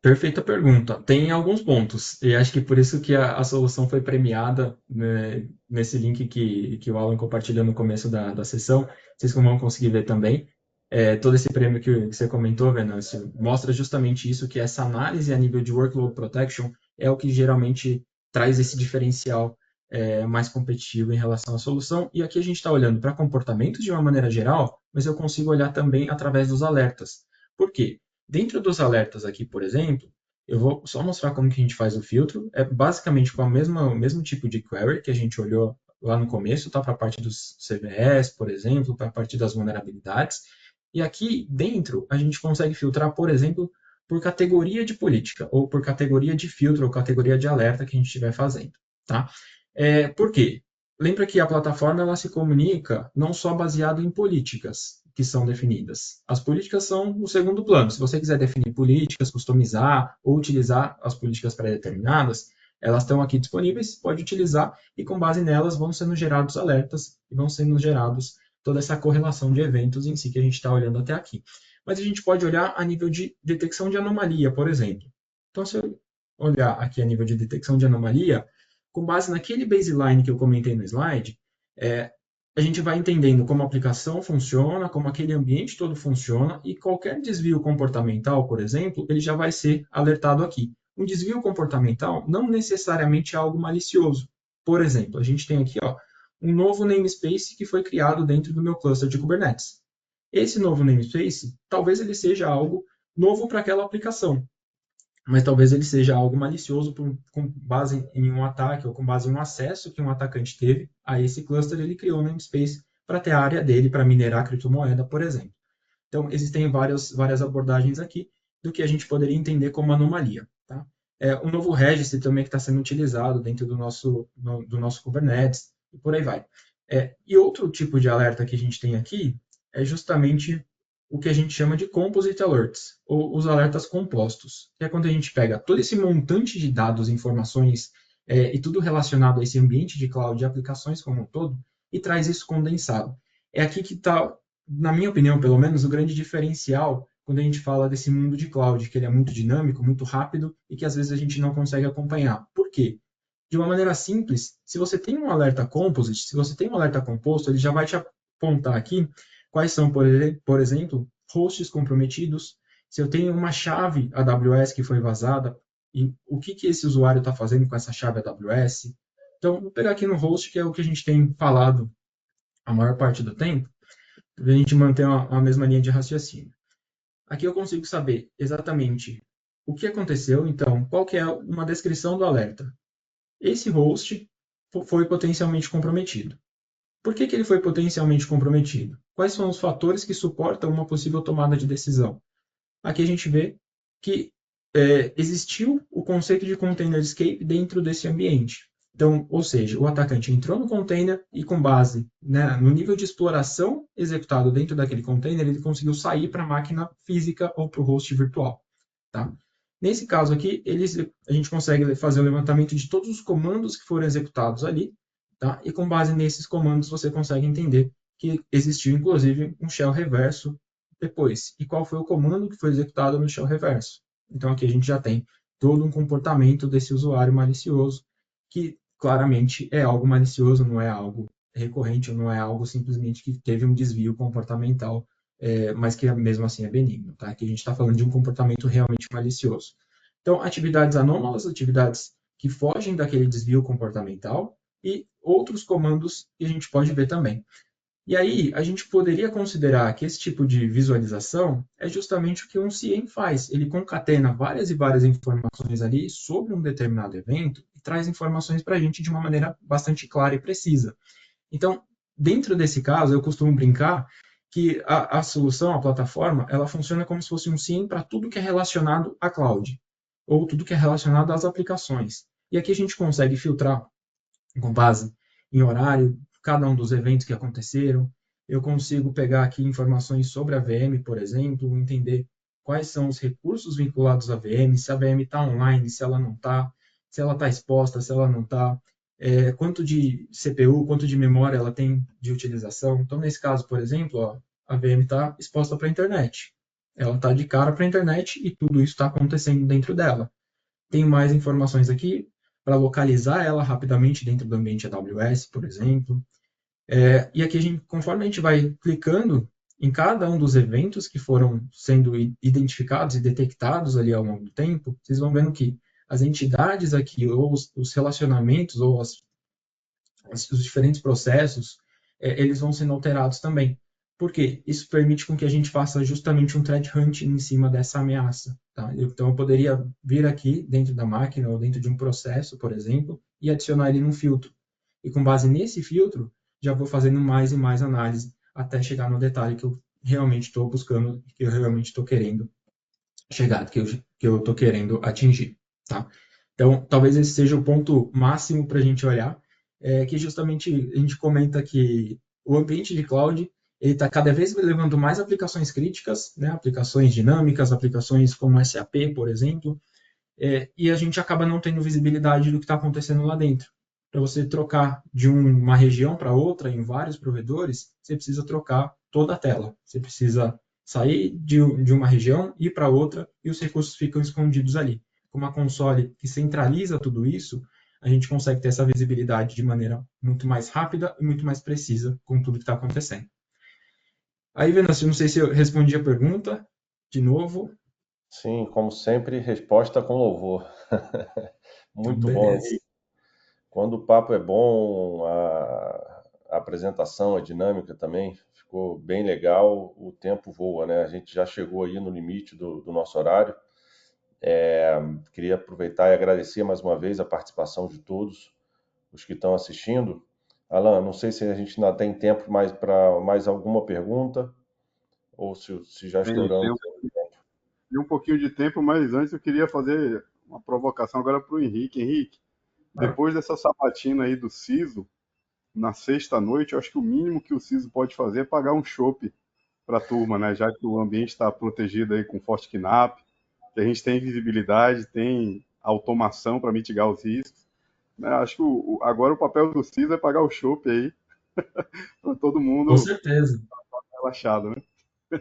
Perfeita pergunta. Tem alguns pontos, e acho que por isso que a solução foi premiada, né, nesse link que o Alan compartilhou no começo da sessão. Vocês vão conseguir ver também. Todo esse prêmio que você comentou, Venâncio, mostra justamente isso, que essa análise a nível de workload protection é o que geralmente traz esse diferencial mais competitivo em relação à solução. E aqui a gente está olhando para comportamentos de uma maneira geral, mas eu consigo olhar também através dos alertas. Por quê? Dentro dos alertas aqui, por exemplo, eu vou só mostrar como que a gente faz o filtro. É basicamente com o mesmo tipo de query que a gente olhou lá no começo, tá? Para a parte dos CVEs, por exemplo, para a parte das vulnerabilidades. E aqui dentro a gente consegue filtrar, por exemplo, por categoria de política, ou por categoria de filtro, ou categoria de alerta que a gente estiver fazendo. Tá? Por quê? Lembra que a plataforma ela se comunica não só baseado em políticas. que são definidas. As políticas são o segundo plano. Se você quiser definir políticas, customizar ou utilizar as políticas pré-determinadas, elas estão aqui disponíveis, pode utilizar e com base nelas vão sendo gerados alertas e vão sendo gerados toda essa correlação de eventos em si que a gente está olhando até aqui. Mas a gente pode olhar a nível de detecção de anomalia, por exemplo. Então, se eu olhar aqui a nível de detecção de anomalia, com base naquele baseline que eu comentei no slide, a gente vai entendendo como a aplicação funciona, como aquele ambiente todo funciona, e qualquer desvio comportamental, por exemplo, ele já vai ser alertado aqui. Um desvio comportamental não necessariamente é algo malicioso. Por exemplo, a gente tem aqui um novo namespace que foi criado dentro do meu cluster de Kubernetes. Esse novo namespace, talvez ele seja algo novo para aquela aplicação, mas talvez ele seja algo malicioso com base em um ataque ou com base em um acesso que um atacante teve a esse cluster, ele criou um namespace para ter a área dele para minerar criptomoeda, por exemplo. Então, existem várias abordagens aqui do que a gente poderia entender como anomalia. Tá? Um novo registry também que está sendo utilizado dentro do nosso Kubernetes, e por aí vai. E outro tipo de alerta que a gente tem aqui é justamente o que a gente chama de composite alerts, ou os alertas compostos, que é quando a gente pega todo esse montante de dados, informações e tudo relacionado a esse ambiente de cloud de aplicações como um todo e traz isso condensado. É aqui que está, na minha opinião, pelo menos, o grande diferencial quando a gente fala desse mundo de cloud, que ele é muito dinâmico, muito rápido e que às vezes a gente não consegue acompanhar. Por quê? De uma maneira simples, se você tem um alerta composite, se você tem um alerta composto, ele já vai te apontar aqui quais são, por exemplo, hosts comprometidos, se eu tenho uma chave AWS que foi vazada, e o que esse usuário está fazendo com essa chave AWS. Então, vou pegar aqui no host, que é o que a gente tem falado a maior parte do tempo, para a gente manter a mesma linha de raciocínio. Aqui eu consigo saber exatamente o que aconteceu, então, qual que é uma descrição do alerta. Esse host foi potencialmente comprometido. Por que ele foi potencialmente comprometido? Quais são os fatores que suportam uma possível tomada de decisão? Aqui a gente vê que existiu o conceito de container escape dentro desse ambiente. Então, ou seja, o atacante entrou no container e com base no nível de exploração executado dentro daquele container, ele conseguiu sair para a máquina física ou para o host virtual. Tá? Nesse caso aqui, a gente consegue fazer o levantamento de todos os comandos que foram executados ali, tá? E com base nesses comandos você consegue entender que existiu inclusive um shell reverso depois. E qual foi o comando que foi executado no shell reverso? Então aqui a gente já tem todo um comportamento desse usuário malicioso, que claramente é algo malicioso, não é algo recorrente, não é algo simplesmente que teve um desvio comportamental, mas que mesmo assim é benigno. Tá? Aqui a gente está falando de um comportamento realmente malicioso. Então, atividades anômalas, atividades que fogem daquele desvio comportamental, e outros comandos que a gente pode ver também. E aí, a gente poderia considerar que esse tipo de visualização é justamente o que um CIEM faz. Ele concatena várias e várias informações ali sobre um determinado evento e traz informações para a gente de uma maneira bastante clara e precisa. Então, dentro desse caso, eu costumo brincar que a solução, a plataforma, ela funciona como se fosse um CIEM para tudo que é relacionado à cloud, ou tudo que é relacionado às aplicações. E aqui a gente consegue filtrar com base em horário, cada um dos eventos que aconteceram. Eu consigo pegar aqui informações sobre a VM, por exemplo, entender quais são os recursos vinculados à VM, se a VM está online, se ela não está, se ela está exposta, se ela não está, quanto de CPU, quanto de memória ela tem de utilização. Então, nesse caso, por exemplo, a VM está exposta para a internet. Ela está de cara para a internet e tudo isso está acontecendo dentro dela. Tenho mais informações aqui para localizar ela rapidamente dentro do ambiente AWS, por exemplo. E aqui, conforme a gente vai clicando em cada um dos eventos que foram sendo identificados e detectados ali ao longo do tempo, vocês vão vendo que as entidades aqui, ou os relacionamentos, ou os diferentes processos, eles vão sendo alterados também. Por quê? Isso permite com que a gente faça justamente um threat hunting em cima dessa ameaça. Tá? Então, eu poderia vir aqui dentro da máquina ou dentro de um processo, por exemplo, e adicionar ele num filtro. E com base nesse filtro, já vou fazendo mais e mais análise até chegar no detalhe que eu realmente estou buscando, que eu realmente estou querendo chegar, que eu estou querendo atingir. Tá? Então, talvez esse seja o ponto máximo para a gente olhar, que justamente a gente comenta que o ambiente de cloud ele está cada vez levando mais aplicações críticas, né, aplicações dinâmicas, aplicações como SAP, por exemplo, e a gente acaba não tendo visibilidade do que está acontecendo lá dentro. Para você trocar de uma região para outra em vários provedores, você precisa trocar toda a tela. Você precisa sair de uma região, ir para outra, e os recursos ficam escondidos ali. Com uma console que centraliza tudo isso, a gente consegue ter essa visibilidade de maneira muito mais rápida e muito mais precisa com tudo que está acontecendo. Aí, Venâncio, não sei se eu respondi a pergunta de novo. Sim, como sempre, resposta com louvor. Então, Muito bom, beleza. Henrique. Quando o papo é bom, a apresentação, a dinâmica também ficou bem legal, o tempo voa, né? A gente já chegou aí no limite do nosso horário. Queria aproveitar e agradecer mais uma vez a participação de todos os que estão assistindo. Alan, não sei se a gente ainda tem tempo para mais alguma pergunta ou se já Tem estouramos. um pouquinho de tempo, mas antes eu queria fazer uma provocação agora para o Henrique. Henrique, depois dessa sabatina aí do Siso, na sexta-noite, eu acho que o mínimo que o Siso pode fazer é pagar um chopp para a turma, né? Já que o ambiente está protegido aí com FortiKnap, que a gente tem visibilidade, tem automação para mitigar os riscos, né? Acho que agora o papel do Siso é pagar o chopp aí para todo Com mundo certeza, relaxado, né? com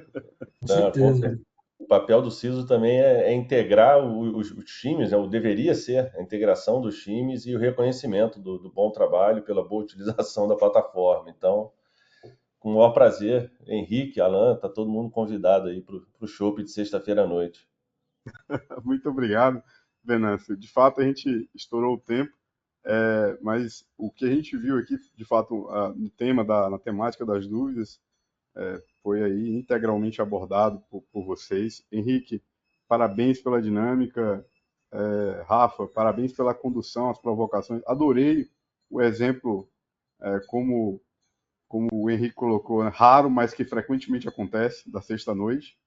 Né? certeza. O papel do CISO também é integrar os times, né? O deveria ser a integração dos times e o reconhecimento do bom trabalho pela boa utilização da plataforma. Então, com o maior prazer, Henrique, Alan, tá todo mundo convidado aí para o show de sexta-feira à noite. Muito obrigado, Venâncio. De fato, a gente estourou o tempo, mas o que a gente viu aqui, de fato, no tema na temática das dúvidas, foi aí integralmente abordado por vocês. Henrique, parabéns pela dinâmica. Rafa, parabéns pela condução, as provocações. Adorei o exemplo, como o Henrique colocou, né? Raro, mas que frequentemente acontece, da sexta-noite.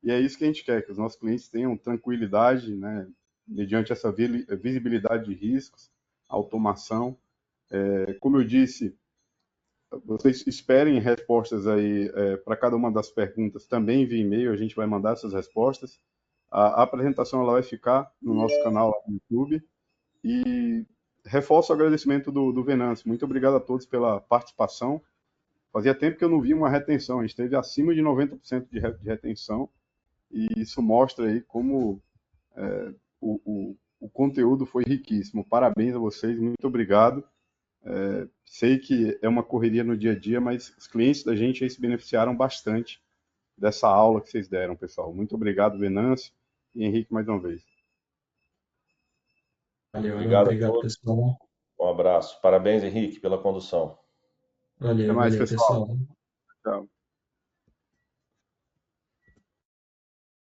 E é isso que a gente quer, que os nossos clientes tenham tranquilidade, né, mediante essa visibilidade de riscos, automação. Como eu disse, vocês esperem respostas aí para cada uma das perguntas também via e-mail, a gente vai mandar essas respostas. A apresentação ela vai ficar no nosso canal lá no YouTube. E reforço o agradecimento do Venâncio. Muito obrigado a todos pela participação. Fazia tempo que eu não vi uma retenção, a gente teve acima de 90% de retenção, e isso mostra aí como o conteúdo foi riquíssimo. Parabéns a vocês, muito obrigado. Sei que é uma correria no dia a dia, mas os clientes da gente aí se beneficiaram bastante dessa aula que vocês deram, pessoal. Muito obrigado, Venâncio e Henrique, mais uma vez. Valeu, Alan. Obrigado a Obrigado, todos. pessoal. Um abraço. Parabéns, Henrique, pela condução. Até Valeu, mais, valeu, pessoal. pessoal. Tchau.